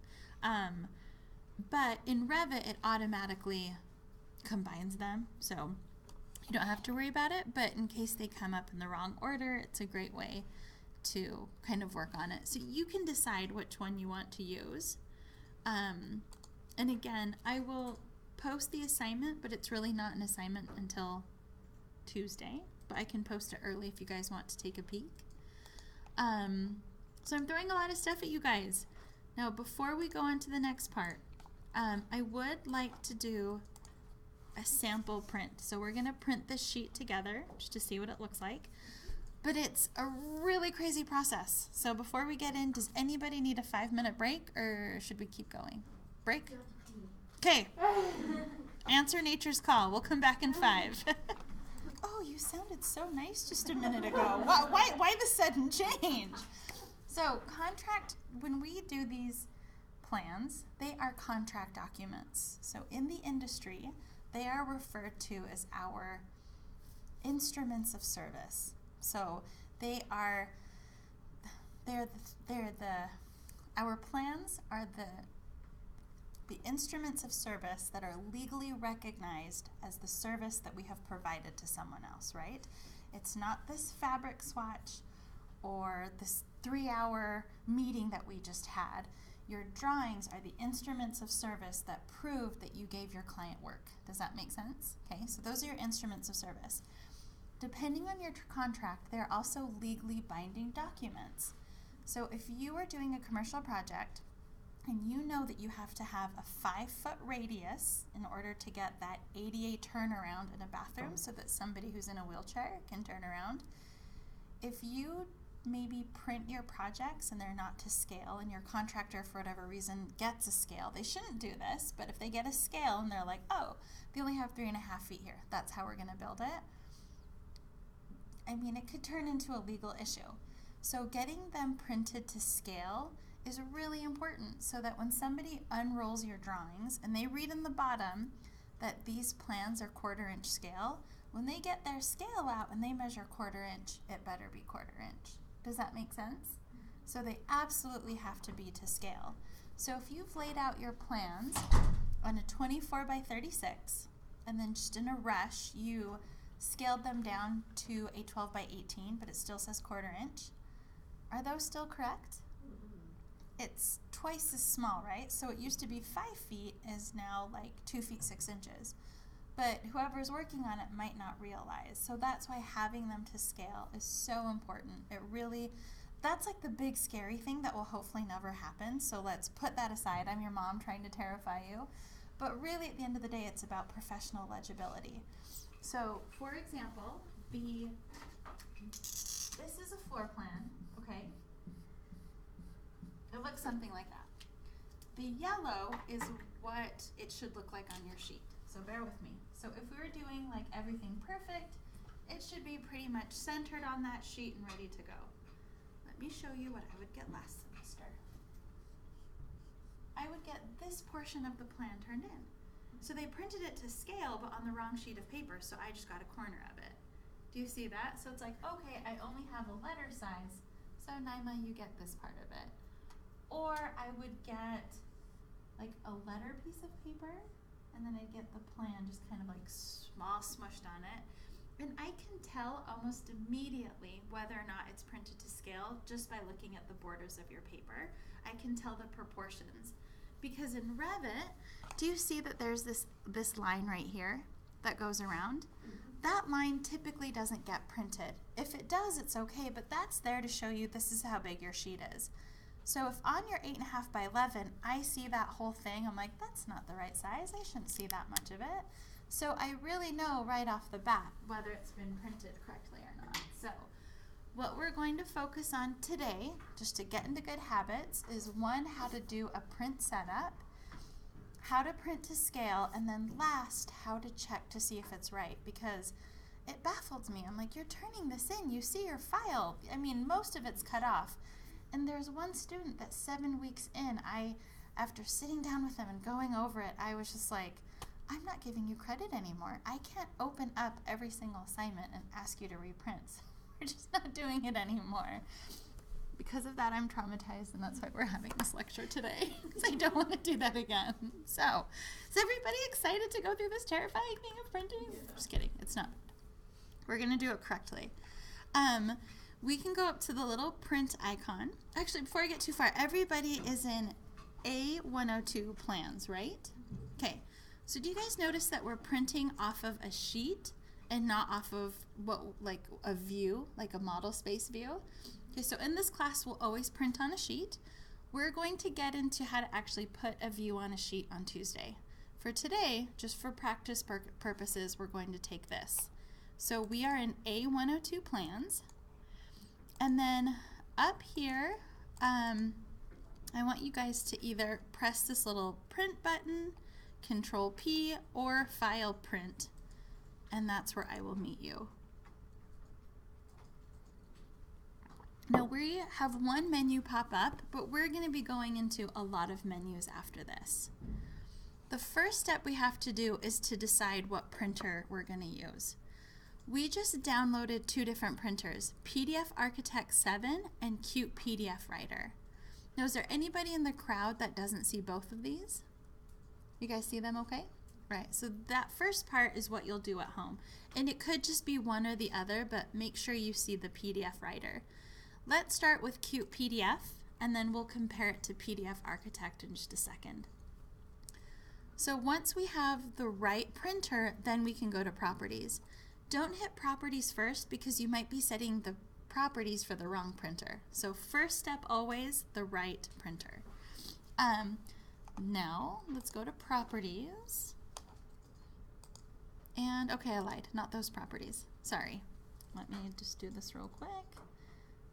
But in Revit, it automatically combines them. So you don't have to worry about it, but in case they come up in the wrong order, it's a great way to kind of work on it. So you can decide which one you want to use. And again, I will post the assignment, but it's really not an assignment until Tuesday. But I can post it early if you guys want to take a peek. So I'm throwing a lot of stuff at you guys. Now, before we go on to the next part, I would like to do a sample print. So we're going to print this sheet together just to see what it looks like. But it's a really crazy process. So before we get in, does anybody need a 5-minute break or should we keep going? Break? Okay. Answer nature's call. We'll come back in 5. Oh, you sounded so nice just a minute ago. Why the sudden change? So contract, when we do these plans, they are contract documents. So in the industry, they are referred to as our instruments of service. So our plans are the instruments of service that are legally recognized as the service that we have provided to someone else, right? It's not this fabric swatch or this 3-hour meeting that we just had. Your drawings are the instruments of service that prove that you gave your client work. Does that make sense? Okay, so those are your instruments of service. Depending on your contract, they're also legally binding documents. So if you are doing a commercial project and you know that you have to have a 5-foot radius in order to get that ADA turnaround in a bathroom so that somebody who's in a wheelchair can turn around, if you maybe print your projects and they're not to scale and your contractor for whatever reason gets a scale, they shouldn't do this, but if they get a scale and they're like, oh, they only have 3.5 feet here, that's how we're going to build it, I mean, it could turn into a legal issue. So getting them printed to scale is really important so that when somebody unrolls your drawings and they read in the bottom that these plans are 1/4 inch scale, when they get their scale out and they measure 1/4 inch, it better be 1/4 inch. Does that make sense? So they absolutely have to be to scale. So if you've laid out your plans on a 24 by 36 and then just in a rush you scaled them down to a 12 by 18 but it still says 1/4 inch, are those still correct? It's twice as small, right? So it used to be 5 feet is now like 2 feet 6 inches. But whoever's working on it might not realize. So that's why having them to scale is so important. It really, that's like the big scary thing that will hopefully never happen. So let's put that aside. I'm your mom trying to terrify you. But really at the end of the day, it's about professional legibility. So for example, this is a floor plan, okay? It looks something like that. The yellow is what it should look like on your sheet. So bear with me. So if we were doing like everything perfect, it should be pretty much centered on that sheet and ready to go. Let me show you what I would get last semester. I would get this portion of the plan turned in. So they printed it to scale, but on the wrong sheet of paper, so I just got a corner of it. Do you see that? So it's like, okay, I only have a letter size, so Naima, you get this part of it. Or I would get like a letter piece of paper, and then I'd get the plan just kind of like small smushed on it. And I can tell almost immediately whether or not it's printed to scale just by looking at the borders of your paper. I can tell the proportions. Because in Revit, do you see that there's this line right here that goes around? That line typically doesn't get printed. If it does, it's okay, but that's there to show you this is how big your sheet is. So if on your 8.5 by 11, I see that whole thing, I'm like, that's not the right size. I shouldn't see that much of it. So I really know right off the bat whether it's been printed correctly or not. So what we're going to focus on today, just to get into good habits, is one, how to do a print setup, how to print to scale, and then last, how to check to see if it's right, because it baffled me. I'm like, you're turning this in, you see your file. I mean, most of it's cut off. And there's one student that 7 weeks in, after sitting down with them and going over it, I was just like, I'm not giving you credit anymore. I can't open up every single assignment and ask you to reprint. So we're just not doing it anymore. Because of that, I'm traumatized, and that's why we're having this lecture today, because I don't want to do that again. So, is everybody excited to go through this terrifying thing of printing? Just kidding, it's not. We're going to do it correctly. We can go up to the little print icon. Actually, before I get too far, everybody is in A102 plans, right? Okay, so do you guys notice that we're printing off of a sheet and not off of like a view, like a model space view? Okay, so in this class, we'll always print on a sheet. We're going to get into how to actually put a view on a sheet on Tuesday. For today, just for practice purposes, we're going to take this. So we are in A102 plans. And then up here, I want you guys to either press this little print button, Control P, or File Print, and that's where I will meet you. Now we have one menu pop up, but we're going to be going into a lot of menus after this. The first step we have to do is to decide what printer we're going to use. We just downloaded 2 different printers, PDF Architect 7 and CutePDF Writer. Now, is there anybody in the crowd that doesn't see both of these? You guys see them okay? Right, so that first part is what you'll do at home. And it could just be one or the other, but make sure you see the PDF Writer. Let's start with CutePDF, and then we'll compare it to PDF Architect in just a second. So once we have the right printer, then we can go to Properties. Don't hit Properties first, because you might be setting the properties for the wrong printer. So first step always, the right printer. Now, let's go to Properties. And, okay, I lied, not those properties. Sorry. Let me just do this real quick.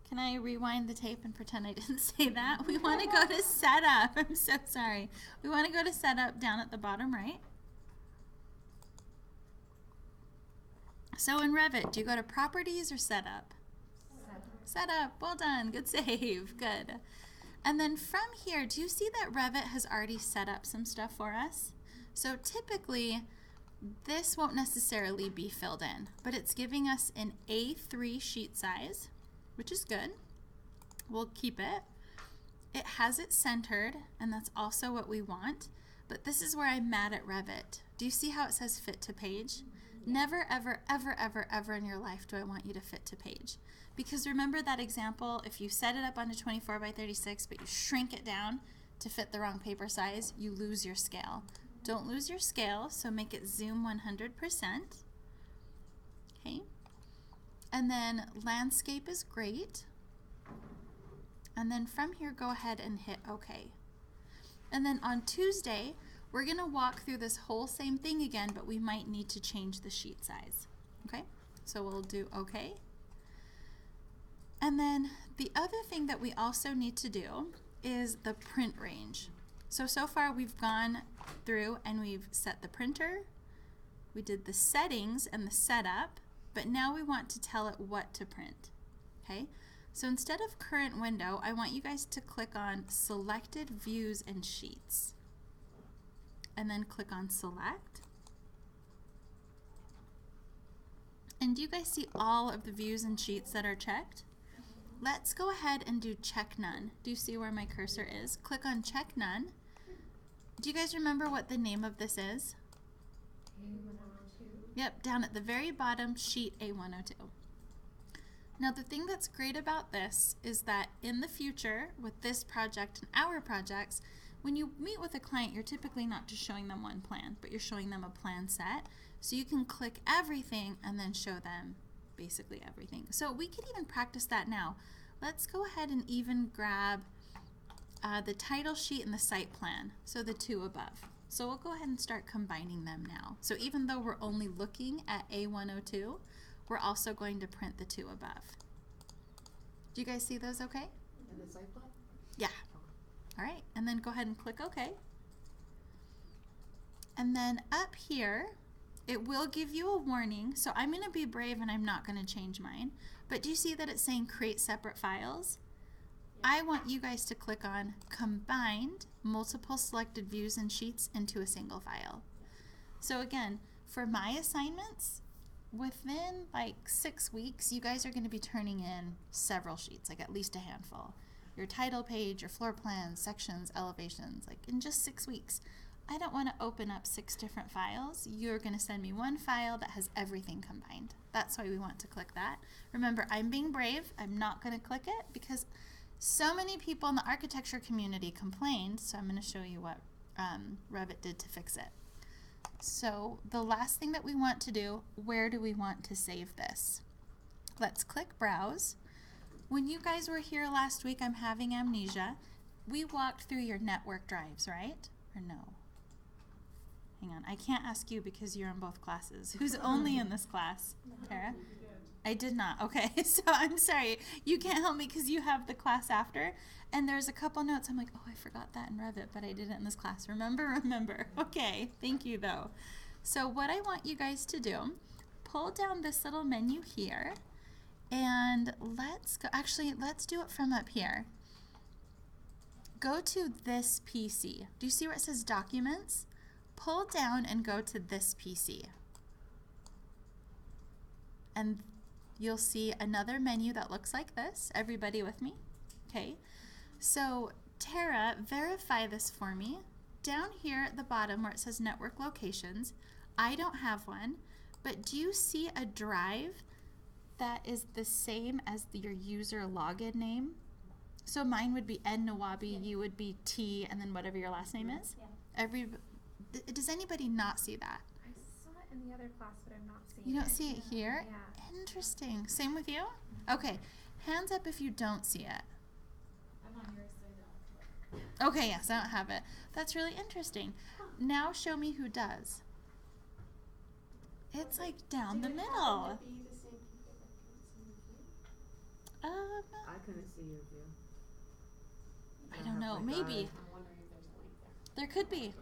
Can I rewind the tape and pretend I didn't say that? We want to go to Setup. I'm so sorry. We want to go to Setup down at the bottom right. So in Revit, do you go to Properties or Setup? Setup. Well done. Good save. Good. And then from here, do you see that Revit has already set up some stuff for us? So typically, this won't necessarily be filled in, but it's giving us an A3 sheet size, which is good. We'll keep it. It has it centered, and that's also what we want, but this is where I'm mad at Revit. Do you see how it says fit to page? Never, ever, ever, ever, ever in your life do I want you to fit to page. Because remember that example, if you set it up on a 24 by 36, but you shrink it down to fit the wrong paper size, you lose your scale. Don't lose your scale, so make it zoom 100%. Okay. And then landscape is great. And then from here, go ahead and hit OK. And then on Tuesday, we're going to walk through this whole same thing again, but we might need to change the sheet size. Okay, so we'll do OK. And then the other thing that we also need to do is the print range. So far we've gone through and we've set the printer, we did the settings and the setup, but now we want to tell it what to print. Okay, so instead of current window, I want you guys to click on selected views and sheets. And then click on select. And do you guys see all of the views and sheets that are checked? Let's go ahead and do check none. Do you see where my cursor is? Click on check none. Do you guys remember what the name of this is? A102. Yep, down at the very bottom, sheet A102. Now the thing that's great about this is that in the future, with this project and our projects, when you meet with a client, you're typically not just showing them one plan, but you're showing them a plan set. So you can click everything and then show them basically everything. So we could even practice that now. Let's go ahead and even grab the title sheet and the site plan, so the two above. So we'll go ahead and start combining them now. So even though we're only looking at A102, we're also going to print the two above. Do you guys see those okay? And the site plan? Yeah. All right, and then go ahead and click OK. And then up here, it will give you a warning. So I'm going to be brave and I'm not going to change mine. But do you see that it's saying create separate files? I want you guys to click on combined multiple selected views and sheets into a single file. So again, for my assignments, within like 6 weeks, you guys are going to be turning in several sheets, like at least a handful. Your title page, your floor plans, sections, elevations, like in just 6 weeks. I don't want to open up 6 different files. You're going to send me one file that has everything combined. That's why we want to click that. Remember, I'm being brave. I'm not going to click it because so many people in the architecture community complained, so I'm going to show you what Revit did to fix it. So the last thing that we want to do, where do we want to save this? Let's click Browse. When you guys were here last week, I'm having amnesia. We walked through your network drives, right? Or no? Hang on, I can't ask you because you're in both classes. Who's only in this class? Tara? I did not. Okay, so I'm sorry. You can't help me because you have the class after. And there's a couple notes. I'm like, oh, I forgot that in Revit, but I did it in this class. Remember? Okay, thank you though. So what I want you guys to do, pull down this little menu here, and let's go, actually, let's do it from up here. Go to this PC. Do you see where it says Documents? Pull down and go to this PC. And you'll see another menu that looks like this. Everybody with me? Okay. So Tara, verify this for me. Down here at the bottom where it says Network Locations, I don't have one, but do you see a drive that is the same as your user login name? So mine would be N Nawabi, you would be T, and then whatever your last name is? Yeah. Does anybody not see that? I saw it in the other class, but I'm not seeing it. You don't see it here? Yeah. Interesting. Same with you? Okay. Hands up if you don't see it. I'm on yours, so I don't. Okay, yes, I don't have it. That's really interesting. Now show me who does. It's like down the middle. I couldn't see your view. I don't know. Maybe. I'm wondering if there's a link there. There could be.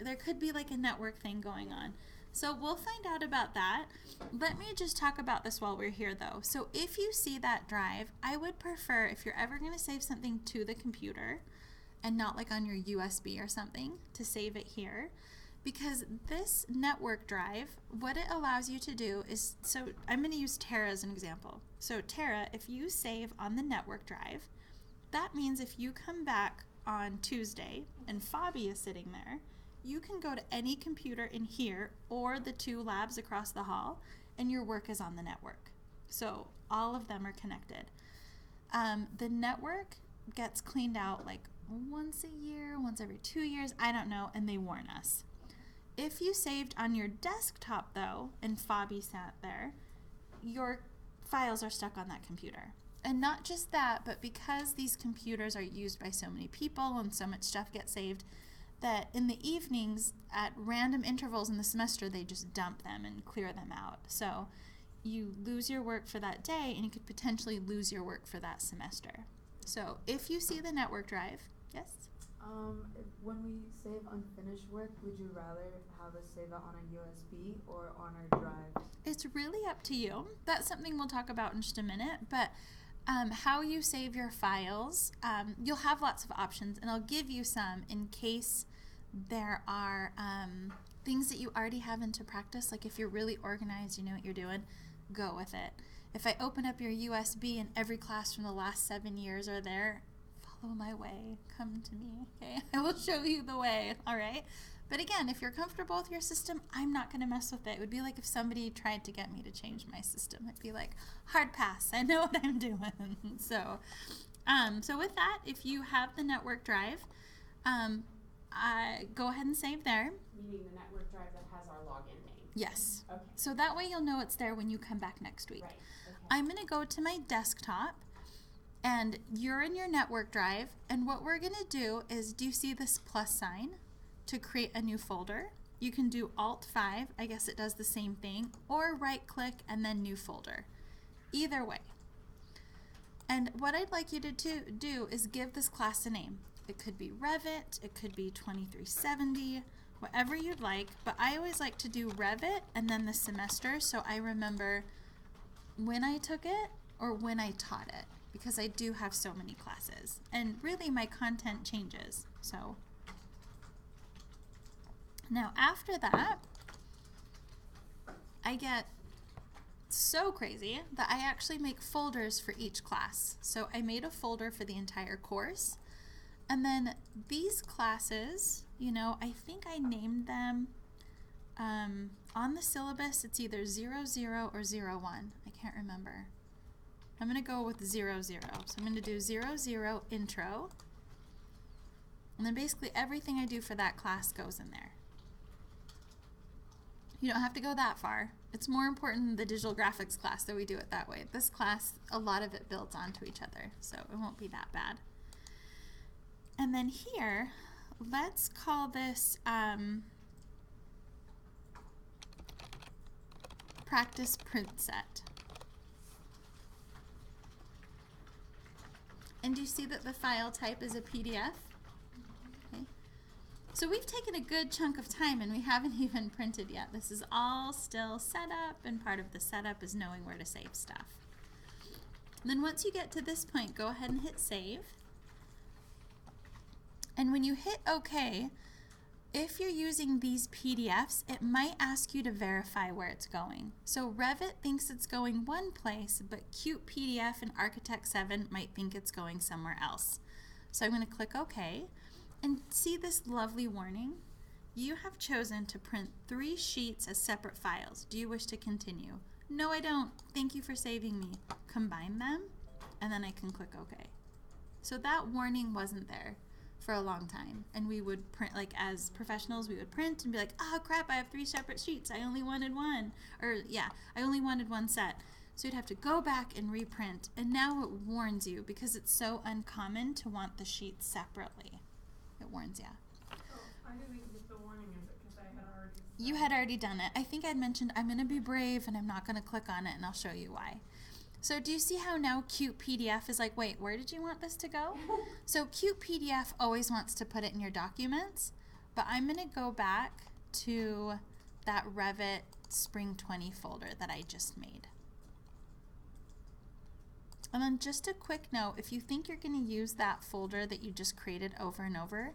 There could be like a network thing going on. So we'll find out about that. Let me just talk about this while we're here though. So if you see that drive, I would prefer, if you're ever going to save something to the computer and not like on your USB or something, to save it here. Because this network drive, what it allows you to do is, so I'm going to use Tara as an example. So Tara, if you save on the network drive, that means if you come back on Tuesday and Fabi is sitting there, you can go to any computer in here or the 2 labs across the hall and your work is on the network. So all of them are connected. The network gets cleaned out like once a year, once every 2 years, I don't know, and they warn us. If you saved on your desktop though, and Fabi sat there, your files are stuck on that computer. And not just that, but because these computers are used by so many people and so much stuff gets saved, that in the evenings at random intervals in the semester, they just dump them and clear them out. So you lose your work for that day and you could potentially lose your work for that semester. So if you see the network drive, yes? When we save unfinished work, would you rather have us save it on a USB or on our drive? It's really up to you. That's something we'll talk about in just a minute, but how you save your files, you'll have lots of options, and I'll give you some in case there are things that you already have into practice. Like if you're really organized, you know what you're doing, go with it. If I open up your USB and every class from the last 7 years are there, follow my way, come to me, okay? I will show you the way, all right? But again, if you're comfortable with your system, I'm not going to mess with it. It would be like if somebody tried to get me to change my system. I'd be like, hard pass, I know what I'm doing. So with that, if you have the network drive, go ahead and save there. Meaning the network drive that has our login name. Yes. Okay. So that way you'll know it's there when you come back next week. Right. Okay. I'm going to go to my desktop, And you're in your network drive, and what we're gonna do is, do you see this plus sign to create a new folder? You can do Alt-5, I guess it does the same thing, or right-click and then new folder. Either way. And what I'd like you to do is give this class a name. It could be Revit, it could be 2370, whatever you'd like, but I always like to do Revit and then the semester so I remember when I took it or when I taught it, because I do have so many classes. And really my content changes, so. Now after that, I get so crazy that I actually make folders for each class. So I made a folder for the entire course, and then these classes, you know, I think I named them on the syllabus. It's either 00 or 01. I can't remember. I'm gonna go with 00. So I'm gonna do 00 intro, and then basically everything I do for that class goes in there. You don't have to go that far. It's more important in the digital graphics class that we do it that way. This class, a lot of it builds onto each other, so it won't be that bad. And then here, let's call this practice print set. And do you see that the file type is a PDF? Okay. So we've taken a good chunk of time and we haven't even printed yet. This is all still setup, and part of the setup is knowing where to save stuff. And then once you get to this point, go ahead and hit save. And when you hit OK, if you're using these PDFs, it might ask you to verify where it's going. So Revit thinks it's going one place, but CutePDF and Architect 7 might think it's going somewhere else. So I'm going to click OK. And see this lovely warning? You have chosen to print 3 sheets as separate files. Do you wish to continue? No, I don't. Thank you for saving me. Combine them, and then I can click OK. So that warning wasn't there for a long time. And we would print, like as professionals, we would print and be like, oh crap, I have 3 separate sheets. I only wanted one. Or yeah, I only wanted one set. So you'd have to go back and reprint. And now it warns you because it's so uncommon to want the sheets separately. It warns you. Oh, I didn't get the warning of it because I had already. You had already done it. I think I'd mentioned I'm going to be brave and I'm not going to click on it, and I'll show you why. So do you see how now CutePDF is like, wait, where did you want this to go? So CutePDF always wants to put it in your documents, but I'm going to go back to that Revit Spring 20 folder that I just made. And then just a quick note, if you think you're going to use that folder that you just created over and over,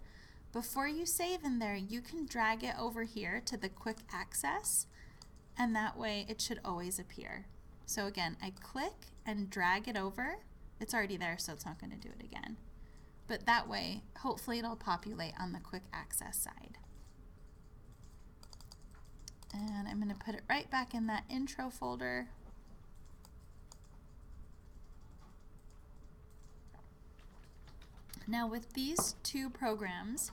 before you save in there, you can drag it over here to the quick access, and that way it should always appear. So again, I click and drag it over. It's already there, so it's not going to do it again. But that way, hopefully it'll populate on the quick access side. And I'm going to put it right back in that intro folder. Now with these 2 programs,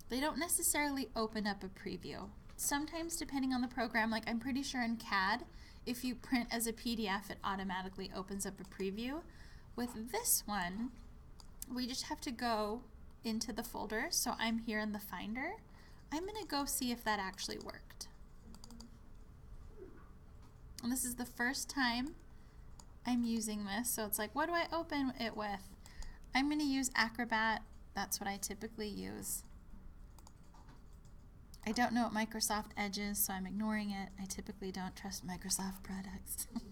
they don't necessarily open up a preview. Sometimes depending on the program, like I'm pretty sure in CAD, if you print as a PDF, it automatically opens up a preview. With this one, we just have to go into the folder. So I'm here in the Finder. I'm going to go see if that actually worked. And this is the first time I'm using this, so it's like, what do I open it with? I'm going to use Acrobat. That's what I typically use. I don't know what Microsoft Edge is, so I'm ignoring it. I typically don't trust Microsoft products. No,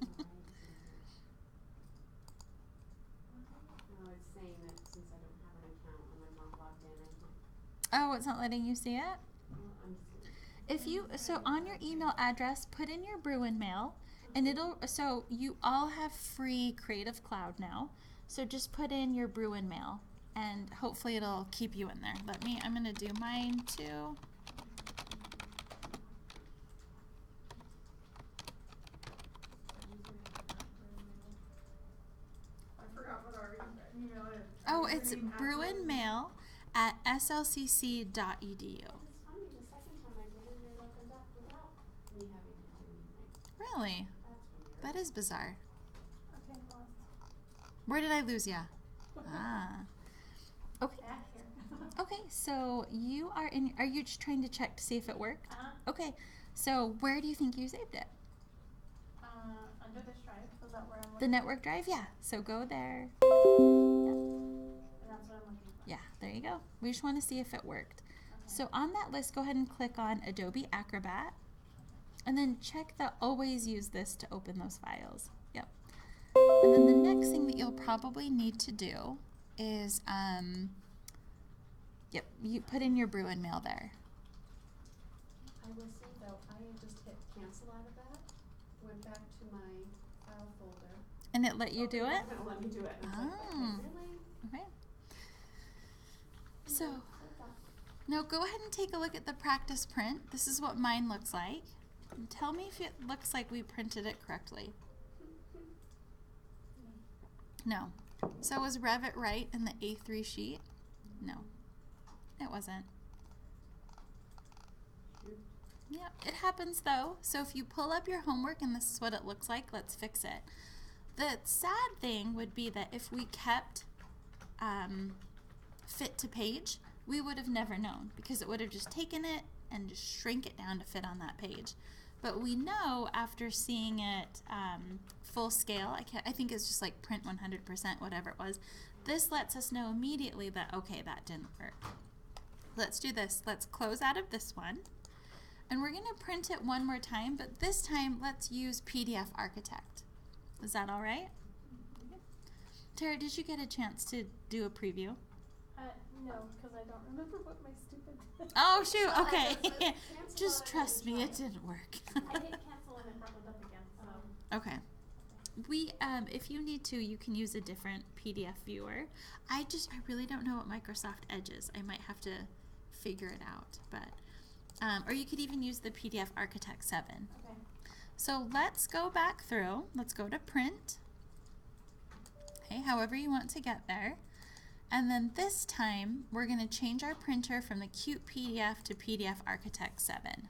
it's saying that since I don't have an account and I'm not logged in, I can't. Oh, it's not letting you see it? Well, I'm If you, so on your email address, put in your Bruin mail, and it'll, so you all have free Creative Cloud now, so just put in your Bruin mail, and hopefully it'll keep you in there. I'm gonna do mine too. I forgot what our email is. Oh, it's bruinmail@slcc.edu. It's funny, the second time I did it, it opened up without me having to do anything. Really? That's weird. That is bizarre. Okay, well, Where did I lose ya? Ah. Okay. Back here. Okay, so you are in, are you just trying to check to see if it worked? Okay, so where do you think you saved it? Under this drive, is that where I'm looking? The network drive? Yeah, so go there. And that's what I'm looking for. Yeah, there you go. We just want to see if it worked. Okay. So on that list, go ahead and click on Adobe Acrobat, and then check the always use this to open those files. Yep. And then the next thing that you'll probably need to do is, yep, you put in your Bruin mail there. I will say though, I had just hit cancel out of that, went back to my file folder. And it let you do it? It's not gonna let me do it. And it's Oh. like, okay, really? Okay. So, now go ahead and take a look at the practice print. This is what mine looks like. And tell me if it looks like we printed it correctly. No. So was Revit right in the A3 sheet? No. It wasn't. Yep, it happens though. So if you pull up your homework and this is what it looks like, let's fix it. The sad thing would be that if we kept fit to page, we would have never known because it would have just taken it and just shrink it down to fit on that page. But we know after seeing it full scale, I think it's just like print 100%, whatever it was, this lets us know immediately that, okay, that didn't work. Let's do this. Let's close out of this one. And we're going to print it one more time, but this time let's use PDF Architect. Is that all right? Tara, did you get a chance to do a preview? No, because I don't remember what my stupid. Oh, shoot. Okay. Cancel Just out trust and me, try. it didn't work. I did cancel and it brought it up again, so. Okay. We, if you need to, you can use a different PDF viewer. I really don't know what Microsoft Edge is. I might have to figure it out, but, or you could even use the PDF Architect 7. Okay. So let's go back through. Let's go to print. Okay, however you want to get there. And then this time, we're going to change our printer from the CutePDF to PDF Architect 7.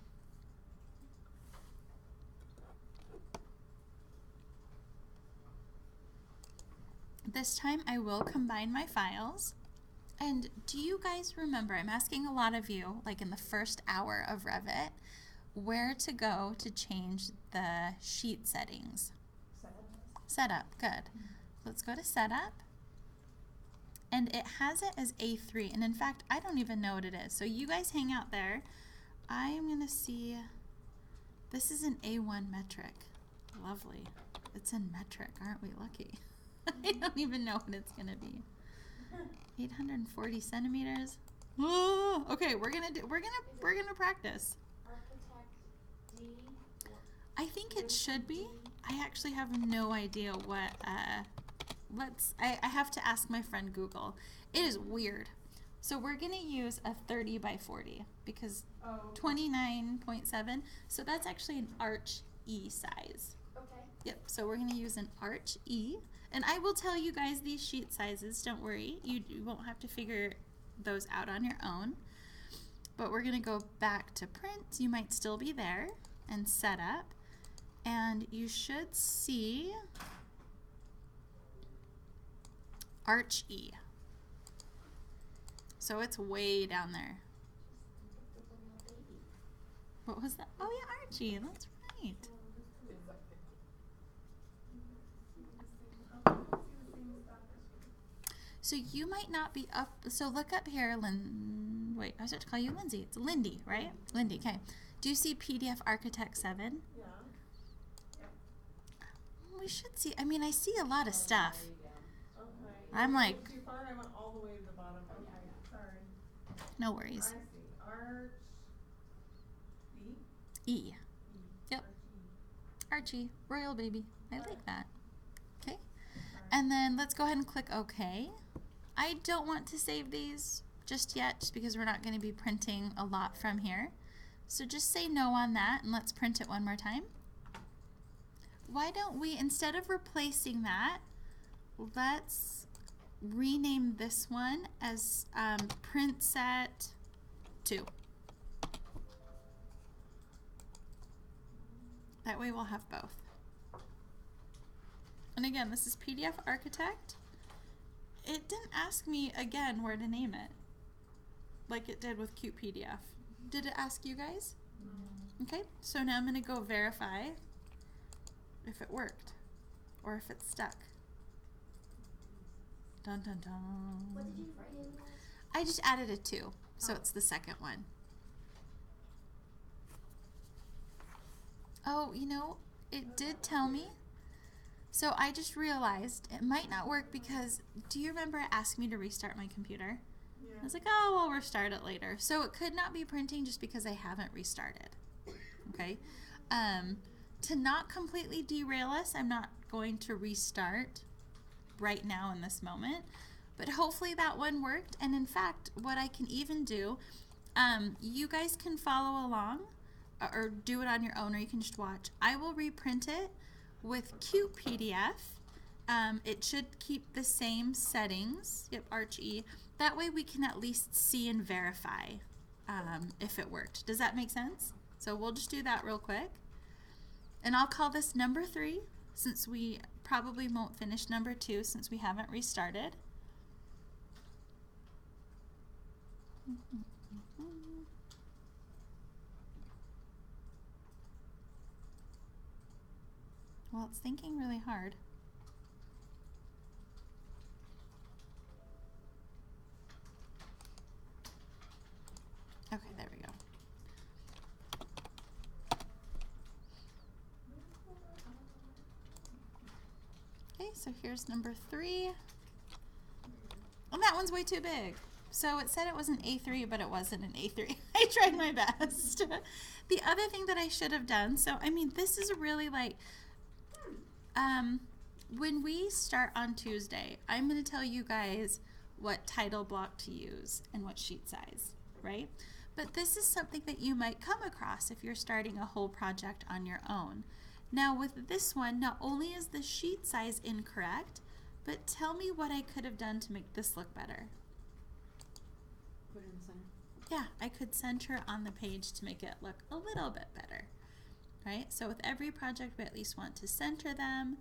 This time, I will combine my files. And do you guys remember, I'm asking a lot of you, like in the first hour of Revit, where to go to change the sheet settings? Setup, good. Let's go to Setup. And it has it as A3, and in fact, I don't even know what it is. So you guys hang out there. I am gonna see, this is an A1 metric. Lovely. It's in metric, aren't we lucky? I don't even know what it's gonna be. 840 centimeters. Oh, okay, we're gonna practice. Architect D. I think it should be. I actually have no idea what, I have to ask my friend Google. It is weird. So we're gonna use a 30 by 40 because 29.7, so that's actually an Arch E size. Okay. Yep, so we're gonna use an Arch E. And I will tell you guys these sheet sizes, don't worry. You won't have to figure those out on your own. But we're gonna go back to print. You might still be there and Setup. And you should see Arch E. So it's way down there. What was that? Oh yeah, Archie, that's right. So you might not be up, so look up here, wait, I was about to call you Lindsay. It's Lindy, right? Lindy, okay. Do you see PDF Architect 7? Yeah. We should see, I mean, I see a lot of stuff. Okay. I'm like, Too far, I went all the way to the bottom. Okay, sorry. no I worries. see. Arch B? E. Yep. Arch E. Archie, royal baby. I like that. Okay. Sorry. And then let's go ahead and click OK. I don't want to save these just yet, just because we're not going to be printing a lot from here. So just say no on that, and let's print it one more time. Why don't we, instead of replacing that, let's rename this one as print set 2. That way we'll have both. And again, this is PDF Architect. it didn't ask me again where to name it, like it did with CutePDF. Did it ask you guys? Okay, so now I'm going to go verify if it worked or if it's stuck. Dun dun dun. What did you write in there? I just added a 2, so it's the second one. Oh, you know, it did tell me. So I just realized it might not work because, do you remember it asked me to restart my computer? Yeah. I was like, oh, we'll restart it later. So it could not be printing just because I haven't restarted. Okay? To not completely derail us, I'm not going to restart right now in this moment. But hopefully that one worked. And in fact, what I can even do, you guys can follow along or do it on your own, or you can just watch. I will reprint it with CutePDF. It should keep the same settings. Yep, Arch-E. That way we can at least see and verify if it worked. Does that make sense? So we'll just do that real quick. And I'll call this number 3, since we probably won't finish number 2 since we haven't restarted. Well, it's thinking really hard. Okay, there we go. Okay, so here's number 3. Oh, that one's way too big. So it said it was an A3, but it wasn't an A3. I tried my best. The other thing that I should have done, so I mean, this is really like, when we start on Tuesday, I'm going to tell you guys what title block to use and what sheet size, right? But this is something that you might come across if you're starting a whole project on your own. Now with this one, not only is the sheet size incorrect, but tell me what I could have done to make this look better. Put it in the center. Yeah, I could center on the page to make it look a little bit better, right? So with every project, we at least want to center them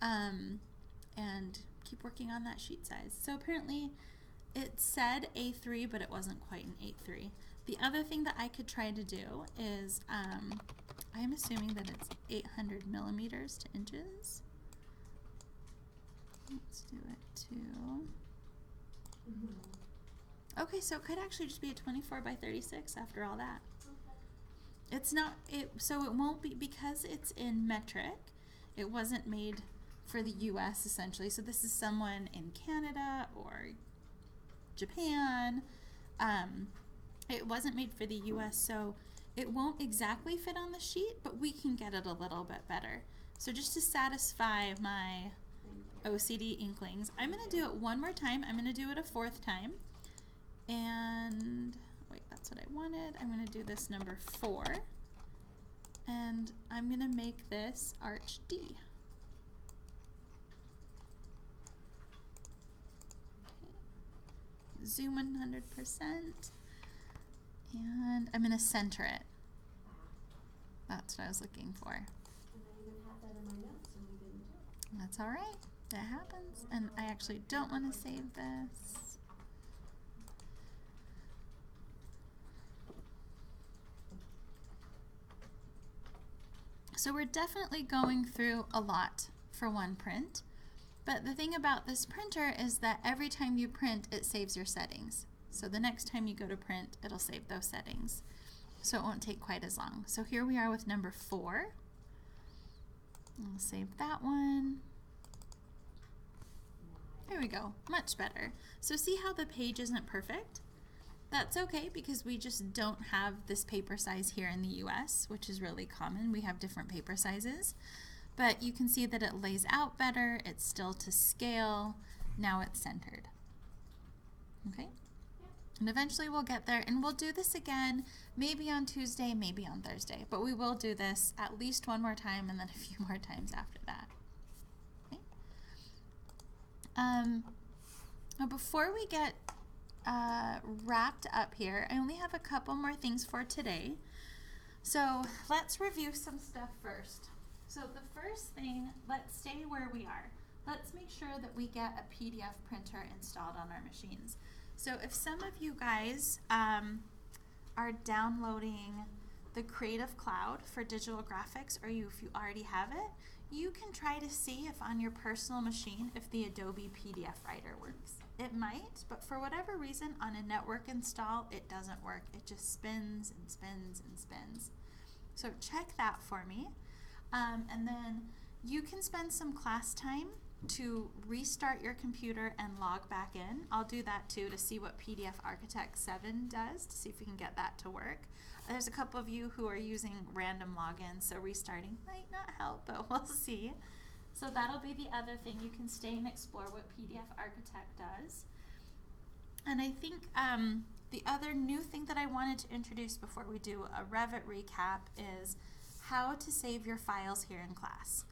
and keep working on that sheet size. So apparently it said A3, but it wasn't quite an A3. The other thing that I could try to do is, I'm assuming that it's 800 millimeters to inches. Let's do it to, okay, so it could actually just be a 24 by 36 after all that. It's not, so it won't be, because it's in metric, it wasn't made for the US essentially. So this is someone in Canada or Japan. It wasn't made for the US, so it won't exactly fit on the sheet, but we can get it a little bit better. So just to satisfy my OCD inklings, I'm going to do it one more time. I'm going to do it a 4th time. And wait, that's what I wanted. I'm going to do this number 4. And I'm going to make this Arch D. Okay. Zoom 100%. And I'm going to center it. That's what I was looking for. And I even had that in my notes and we didn't do it. That's all right. That happens. And I actually don't want to save this. So we're definitely going through a lot for one print. But the thing about this printer is that every time you print, it saves your settings. So the next time you go to print, it'll save those settings. So it won't take quite as long. So here we are with number 4. I'll save that one. There we go, much better. So see how the page isn't perfect? That's okay because we just don't have this paper size here in the US, which is really common. We have different paper sizes. But you can see that it lays out better, it's still to scale, now it's centered. Okay? And eventually we'll get there, and we'll do this again, maybe on Tuesday, maybe on Thursday. But we will do this at least one more time and then a few more times after that. Okay? Now before we get wrapped up here, I only have a couple more things for today. So let's review some stuff first. So the first thing, let's stay where we are. let's make sure that we get a PDF printer installed on our machines. So if some of you guys are downloading the Creative Cloud for digital graphics, or if you already have it, you can try to see if on your personal machine if the Adobe PDF Writer works. It might, but for whatever reason on a network install it doesn't work. It just spins and spins and spins. So check that for me. And then you can spend some class time to restart your computer and log back in. I'll do that too to see what PDF Architect 7 does, to see if we can get that to work. There's a couple of you who are using random logins, so restarting might not help, but we'll see. So that'll be the other thing. You can stay and explore what PDF Architect does. And I think the other new thing that I wanted to introduce before we do a Revit recap is how to save your files here in class.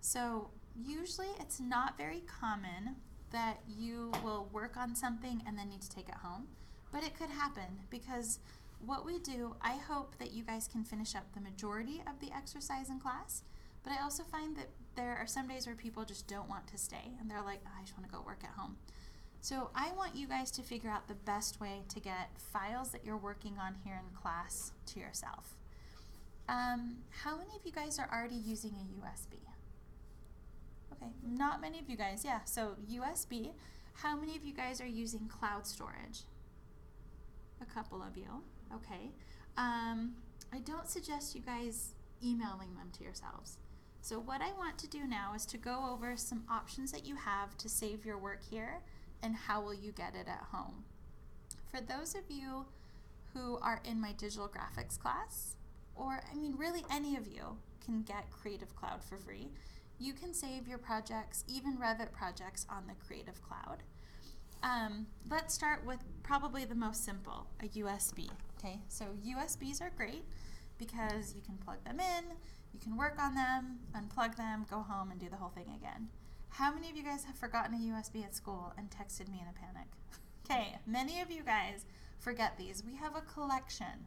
So usually it's not very common that you will work on something and then need to take it home, but it could happen because what we do, I hope that you guys can finish up the majority of the exercise in class, but I also find that there are some days where people just don't want to stay and they're like, oh, I just want to go work at home. So I want you guys to figure out the best way to get files that you're working on here in class to yourself. How many of you guys are already using a USB? Okay, not many of you guys, yeah. So USB, how many of you guys are using cloud storage? A couple of you, okay. I don't suggest you guys emailing them to yourselves. So what I want to do now is to go over some options that you have to save your work here and how will you get it at home. For those of you who are in my digital graphics class, or I mean really any of you can get Creative Cloud for free. You can save your projects, even Revit projects, on the Creative Cloud. Let's start with probably the most simple, a USB. Okay, so USBs are great because you can plug them in, you can work on them, unplug them, go home and do the whole thing again. How many of you guys have forgotten a USB at school and texted me in a panic? Okay, many of you guys forget these. We have a collection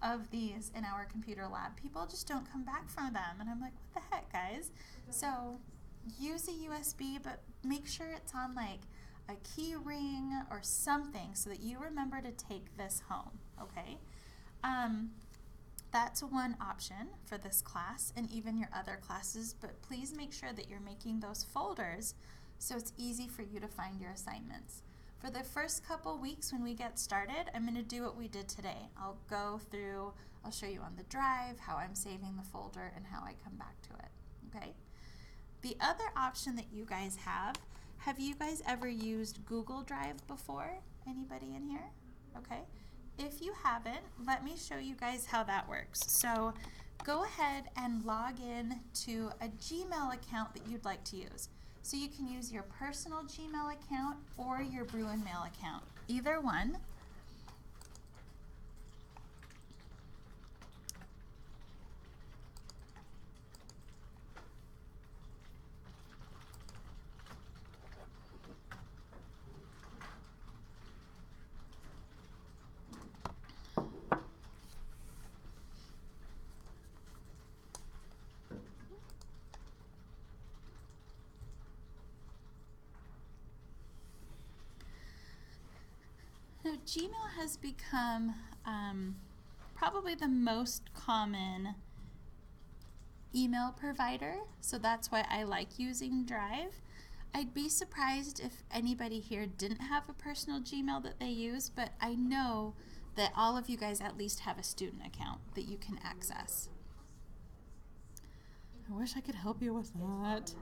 of these in our computer lab. People just don't come back from them and I'm like, what the heck, guys? So use a USB, but make sure it's on like a key ring or something so that you remember to take this home, okay? That's one option for this class and even your other classes, but please make sure that you're making those folders so it's easy for you to find your assignments. For the first couple weeks when we get started, I'm going to do what we did today. I'll go through, I'll show you on the drive how I'm saving the folder and how I come back to it, okay? The other option that you guys have you guys ever used Google Drive before? Anybody in here? Okay. If you haven't, let me show you guys how that works. So go ahead and log in to a Gmail account that you'd like to use. So you can use your personal Gmail account or your Bruin Mail account, either one. Now, Gmail has become probably the most common email provider, so that's why I like using Drive. I'd be surprised if anybody here didn't have a personal Gmail that they use, but I know that all of you guys at least have a student account that you can access. I wish I could help you with that.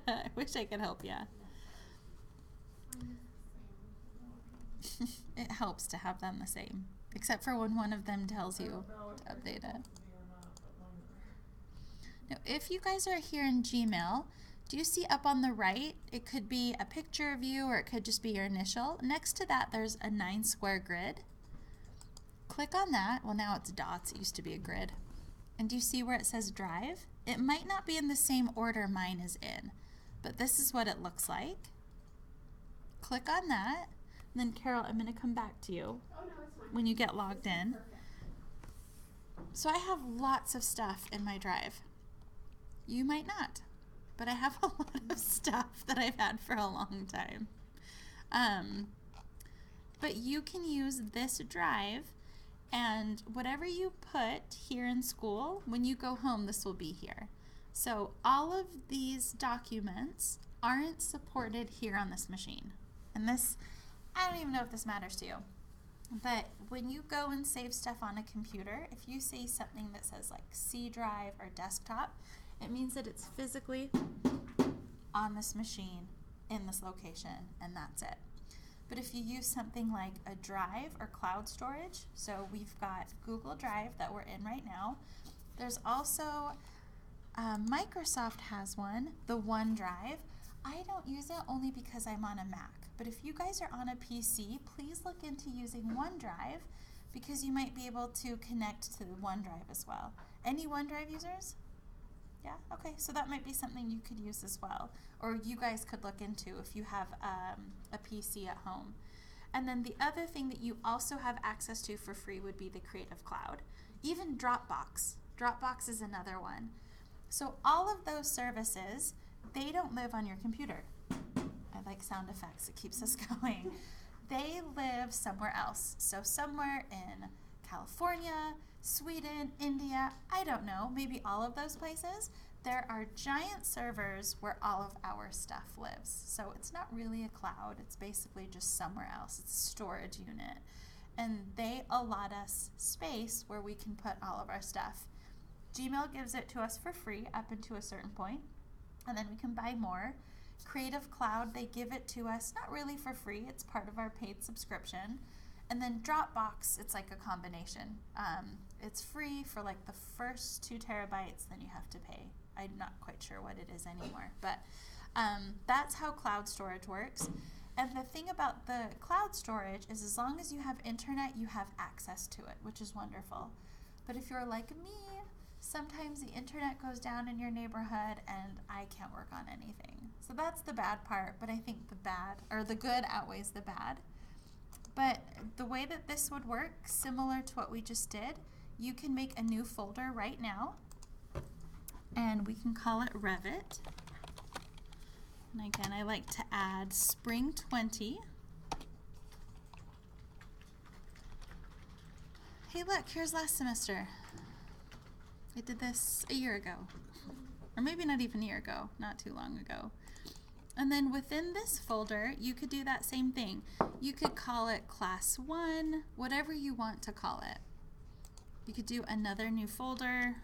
I wish I could help you. It helps to have them the same, except for when one of them tells you to update it. Now, if you guys are here in Gmail, do you see up on the right, it could be a picture of you or it could just be your initial. Next to that, there's a 9-square grid. Click on that. Well, now it's dots. It used to be a grid. And do you see where it says Drive? It might not be in the same order mine is in, but this is what it looks like. Click on that. And then Carol, I'm going to come back to you when you get logged in. So I have lots of stuff in my drive. You might not. but I have a lot of stuff that I've had for a long time. But you can use this drive, and whatever you put here in school, when you go home, this will be here. So all of these documents aren't supported here on this machine. And this, I don't even know if this matters to you, but when you go and save stuff on a computer, if you see something that says like C drive or desktop, it means that it's physically on this machine in this location, and that's it. But if you use something like a drive or cloud storage, so we've got Google Drive that we're in right now. There's also, Microsoft has one, the OneDrive. I don't use it only because I'm on a Mac. But if you guys are on a PC, please look into using OneDrive because you might be able to connect to the OneDrive as well. Any OneDrive users? Yeah, okay, so that might be something you could use as well, or you guys could look into if you have a PC at home. And then the other thing that you also have access to for free would be the Creative Cloud. Even Dropbox. Dropbox is another one. So all of those services, they don't live on your computer. I like sound effects, it keeps us going. They live somewhere else. So somewhere in California, Sweden, India, I don't know, maybe all of those places, there are giant servers where all of our stuff lives. So it's not really a cloud, it's basically just somewhere else. It's a storage unit. And they allot us space where we can put all of our stuff. Gmail gives it to us for free up until a certain point, and then we can buy more. Creative Cloud, they give it to us, not really for free, it's part of our paid subscription. And then Dropbox, it's like a combination. It's free for like the first 2 terabytes, then you have to pay. I'm not quite sure what it is anymore, but that's how cloud storage works. And the thing about the cloud storage is as long as you have internet, you have access to it, which is wonderful. But if you're like me, sometimes the internet goes down in your neighborhood and I can't work on anything. So that's the bad part, but I think the good outweighs the bad. But the way that this would work, similar to what we just did, you can make a new folder right now, and we can call it Revit. And again, I like to add Spring 20. Hey look, here's last semester. I did this a year ago, or maybe not even a year ago, not too long ago. And then within this folder, you could do that same thing. You could call it Class 1, whatever you want to call it. You could do another new folder.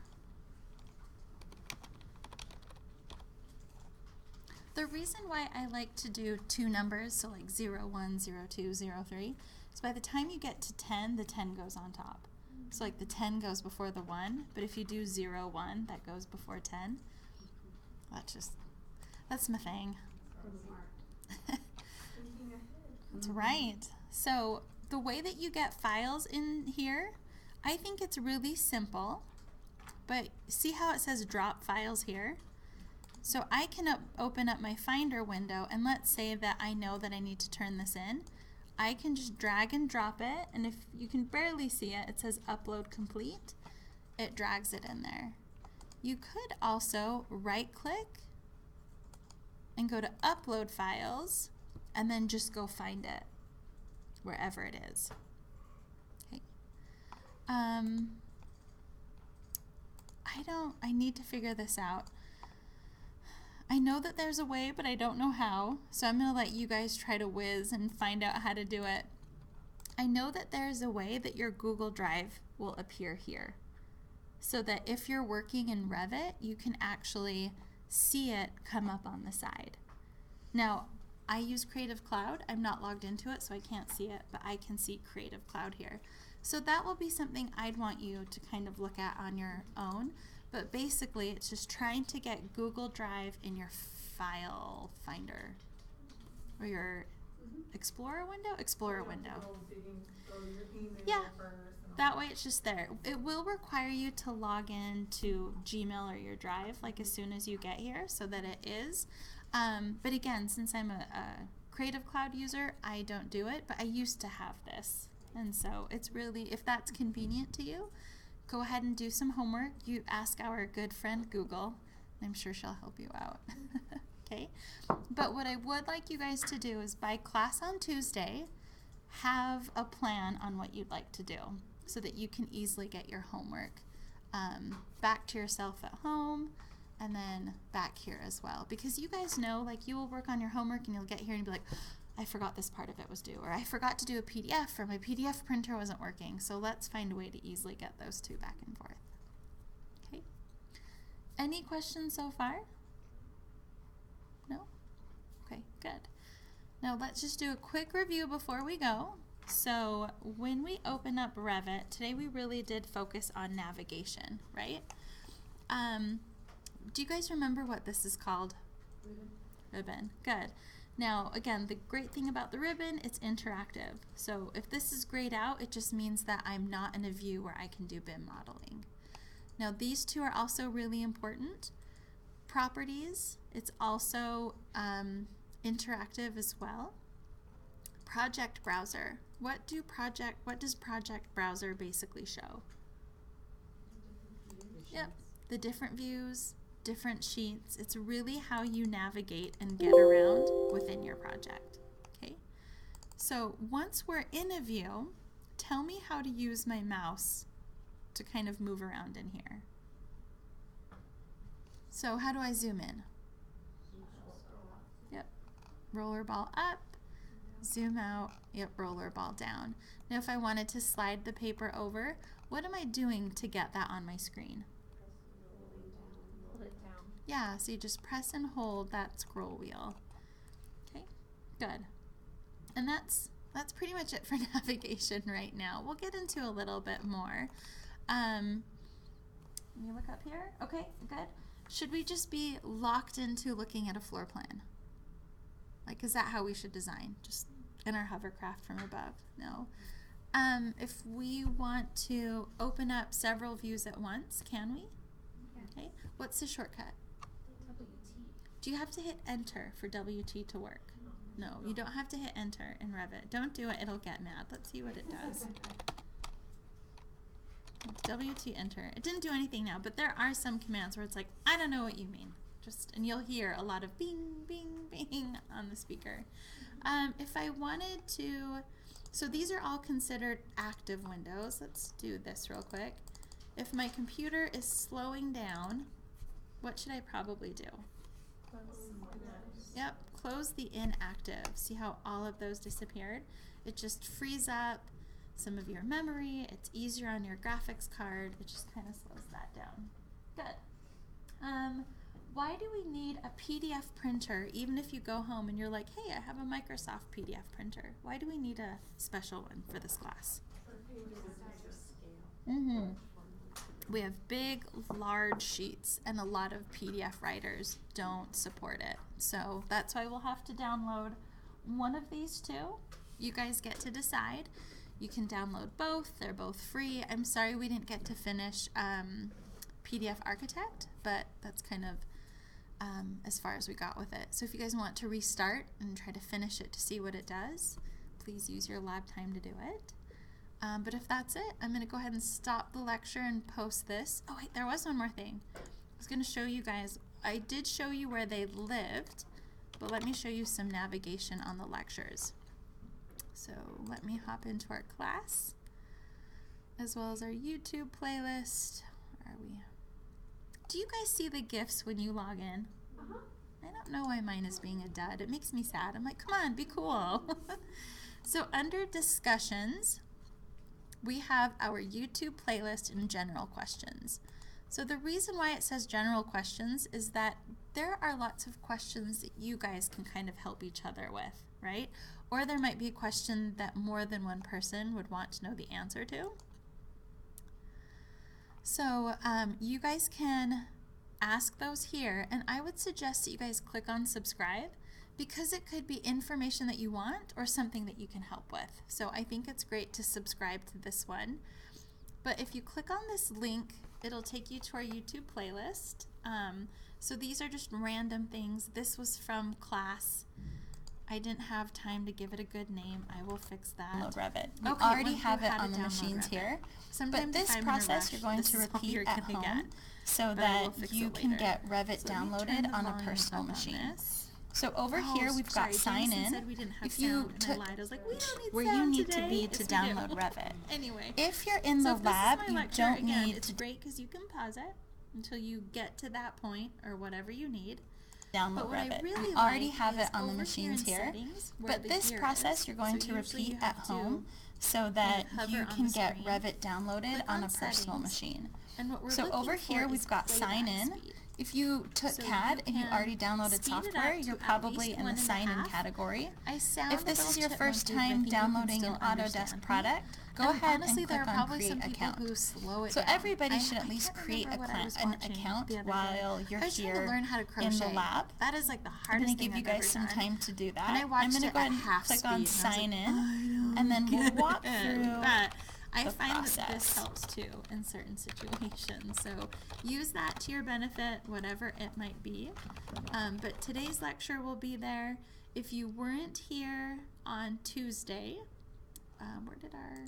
The reason why I like to do 2 numbers, so like 0, 1, 0, 2, 0, 3, is by the time you get to 10, the 10 goes on top. So like the 10 goes before the 1, but if you do 0, 1, that goes before 10. That's my thing. That's right. So the way that you get files in here, I think it's really simple, but see how it says drop files here? So I can open up my Finder window, and let's say that I know that I need to turn this in. I can just drag and drop it, and if you can barely see it, it says upload complete. It drags it in there. You could also right click and go to upload files, and then just go find it wherever it is. Okay. I need to figure this out. I know that there's a way, but I don't know how, so I'm gonna let you guys try to whiz and find out how to do it. I know that there's a way that your Google Drive will appear here, so that if you're working in Revit, you can actually see it come up on the side. Now, I use Creative Cloud. I'm not logged into it, so I can't see it, but I can see Creative Cloud here. So that will be something I'd want you to kind of look at on your own. But basically, it's just trying to get Google Drive in your file finder or your Explorer window? Explorer window. Yeah, that way it's just there. It will require you to log in to Gmail or your Drive like as soon as you get here so that it is. But again, since I'm a Creative Cloud user, I don't do it, but I used to have this. And so it's really, if that's convenient to you, go ahead and do some homework. You ask our good friend Google, I'm sure she'll help you out. Okay? But what I would like you guys to do is by class on Tuesday, have a plan on what you'd like to do so that you can easily get your homework back to yourself at home and then back here as well. Because you guys know, like, you will work on your homework and you'll get here and be like, I forgot this part of it was due, or I forgot to do a PDF, or my PDF printer wasn't working. So let's find a way to easily get those two back and forth. Okay? Any questions so far? No? Okay, good. Now let's just do a quick review before we go. So when we open up Revit, today we really did focus on navigation, right? Do you guys remember what this is called? Ribbon. Good. Now, again, the great thing about the ribbon, it's interactive. So if this is grayed out, it just means that I'm not in a view where I can do BIM modeling. Now, these two are also really important. Properties, it's also interactive as well. Project browser. What does project browser basically show? Yep, the different views, different sheets. It's really how you navigate and get around within your project. Okay, so once we're in a view, tell me how to use my mouse to kind of move around in here. So how do I zoom in? Yep, roller ball up, zoom out, yep, roller ball down. Now if I wanted to slide the paper over, what am I doing to get that on my screen? Hold it down. Yeah, so you just press and hold that scroll wheel. Okay, good. And that's pretty much it for navigation right now. We'll get into a little bit more. Let me look up here. Okay, good. Should we just be locked into looking at a floor plan? Like, is that how we should design? Just in our hovercraft from above? No. If we want to open up several views at once, can we? Okay. What's the shortcut? WT. Do you have to hit enter for WT to work? No, you don't have to hit enter in Revit. Don't do it, it'll get mad. Let's see what it does. WT enter. It didn't do anything now, but there are some commands where it's like, I don't know what you mean. And you'll hear a lot of bing, bing, bing on the speaker. If I wanted to, so these are all considered active windows. Let's do this real quick. If my computer is slowing down, what should I probably do? Yep, close the inactive. See how all of those disappeared? It just frees up some of your memory. It's easier on your graphics card. It just kind of slows that down. Good. Why do we need a PDF printer even if you go home and you're like, hey, I have a Microsoft PDF printer? Why do we need a special one for this class? We have big, large sheets, and a lot of PDF writers don't support it. So that's why we'll have to download one of these two. You guys get to decide. You can download both. They're both free. I'm sorry we didn't get to finish PDF Architect, but that's kind of as far as we got with it. So if you guys want to restart and try to finish it to see what it does, please use your lab time to do it. But if that's it, I'm going to go ahead and stop the lecture and post this. Oh wait, there was one more thing. I was going to show you guys, I did show you where they lived, but let me show you some navigation on the lectures. So let me hop into our class, as well as our YouTube playlist. Where are we? Do you guys see the GIFs when you log in? I don't know why mine is being a dud. It makes me sad. I'm like, come on, be cool. So under discussions, we have our YouTube playlist and general questions. So the reason why it says general questions is that there are lots of questions that you guys can kind of help each other with, right? Or there might be a question that more than one person would want to know the answer to. So you guys can ask those here, and I would suggest that you guys click on subscribe because it could be information that you want or something that you can help with. So I think it's great to subscribe to this one. But if you click on this link, it'll take you to our YouTube playlist. So these are just random things. This was from class. I didn't have time to give it a good name. I will fix that. Download Revit. You already have it on the machines here. Sometimes but this process you're going to repeat at home. so but I will that fix you it can later. get Revit So let me turn downloaded the on a volume personal up on machine. this. So over Oh, here we've got sorry, sign Jameson in. said we didn't have If you sound, and I took lied. I was like, we don't need where you sound need today. to be Yes, to we do. download Revit. Anyway, If you're in so the if lab, this is my you lecture, don't again, need it's to great because you can pause it until you get to that point or whatever you need. download But what I Revit. really We already like have is it on the over machines here in here. settings, where But the this gear process is. you're going So to usually you repeat have at to home so that hover you on can the get screen, Revit downloaded click on on a personal settings, machine. and what we're So looking over for here is we've got sign playback in. speed. If you took So CAD you and you can already downloaded speed it up software, to you're at probably least in the 1.5. sign in category. I sound If this a is little your first chipmunky, but I time think you can downloading still an Autodesk understand me. product, go And ahead honestly, and there click are on probably create some people account. who slow it So down. everybody I should at least can't create remember what I was an watching account the other day. while you're I was trying to here learn how to crochet. in the lab. That is like the I'm hardest going to thing give you I've guys ever some done. time to do that. And I watched I'm going to it go at ahead and half click speed, on and I was sign like, in, and then we'll walk through But I the find that this process. helps too in certain situations. So use that to your benefit, whatever it might be. But today's lecture will be there. If you weren't here on Tuesday, where did our...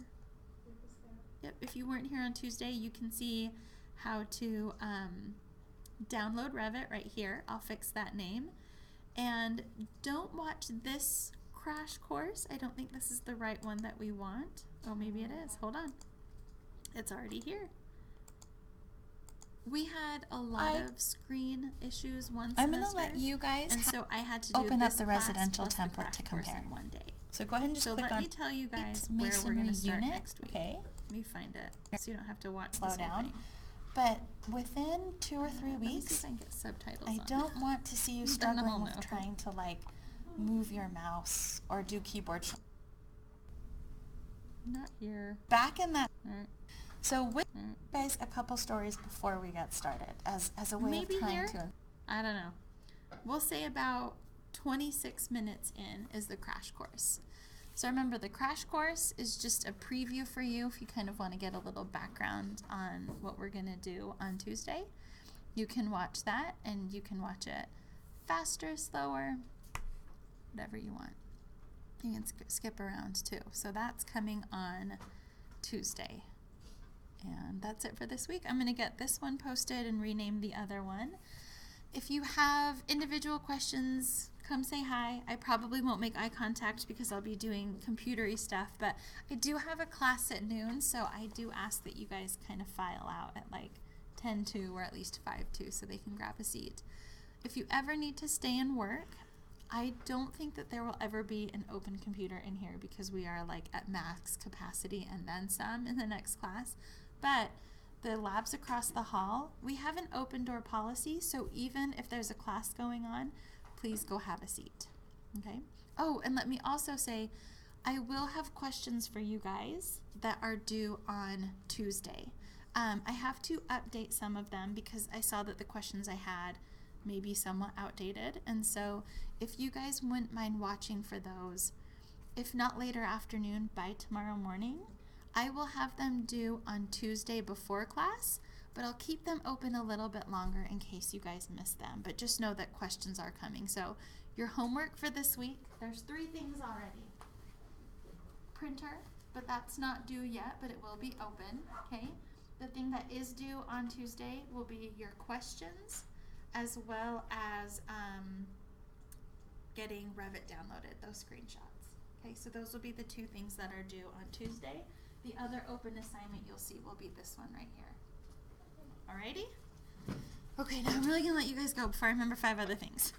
Yep, if you weren't here on Tuesday, you can see how to download Revit right here. I'll fix that name. And don't watch this crash course. I don't think this is the right one that we want. Oh, maybe it is. Hold on. It's already here. We had a lot of screen issues one I'm semester. going to let you guys and so I had to do open up this the class residential plus the template crash to course compare. in one day. So go ahead and just So click let on me tell you guys Meet where we're Masonry going to start unit. next week. Okay. Let me find it so you don't have to watch Slow this whole down. thing. But within 2 or 3 Let me see weeks, if I can get subtitles I on. don't want to see you Then struggling I'll with know. trying to like move your mouse or do keyboard. Not here. Back in that. Alright. So with Alright. guys a couple stories before we get started as a way Maybe of trying here? to. I don't know. We'll say about 26 minutes in is the crash course. So remember, the crash course is just a preview for you if you kind of want to get a little background on what we're going to do on Tuesday. You can watch that, and you can watch it faster, slower, whatever you want. You can skip around too. So that's coming on Tuesday. And that's it for this week. I'm going to get this one posted and rename the other one. If you have individual questions, come say hi. I probably won't make eye contact because I'll be doing computery stuff, but I do have a class at noon, so I do ask that you guys kind of file out at like 10:02 or at least 5:02 so they can grab a seat. If you ever need to stay and work, I don't think that there will ever be an open computer in here because we are like at max capacity and then some in the next class. But the labs across the hall, we have an open door policy, so even if there's a class going on, please go have a seat. Okay? Oh, and let me also say, I will have questions for you guys that are due on Tuesday. I have to update some of them because I saw that the questions I had may be somewhat outdated, and so if you guys wouldn't mind watching for those, if not later afternoon, by tomorrow morning, I will have them due on Tuesday before class, but I'll keep them open a little bit longer in case you guys miss them. But just know that questions are coming. So your homework for this week, there's 3 things already. Printer, but that's not due yet, but it will be open, okay? The thing that is due on Tuesday will be your questions, as well as getting Revit downloaded, those screenshots. Okay, so those will be the 2 things that are due on Tuesday. The other open assignment you'll see will be this one right here. Alrighty? Okay, now I'm really gonna let you guys go before I remember 5 other things.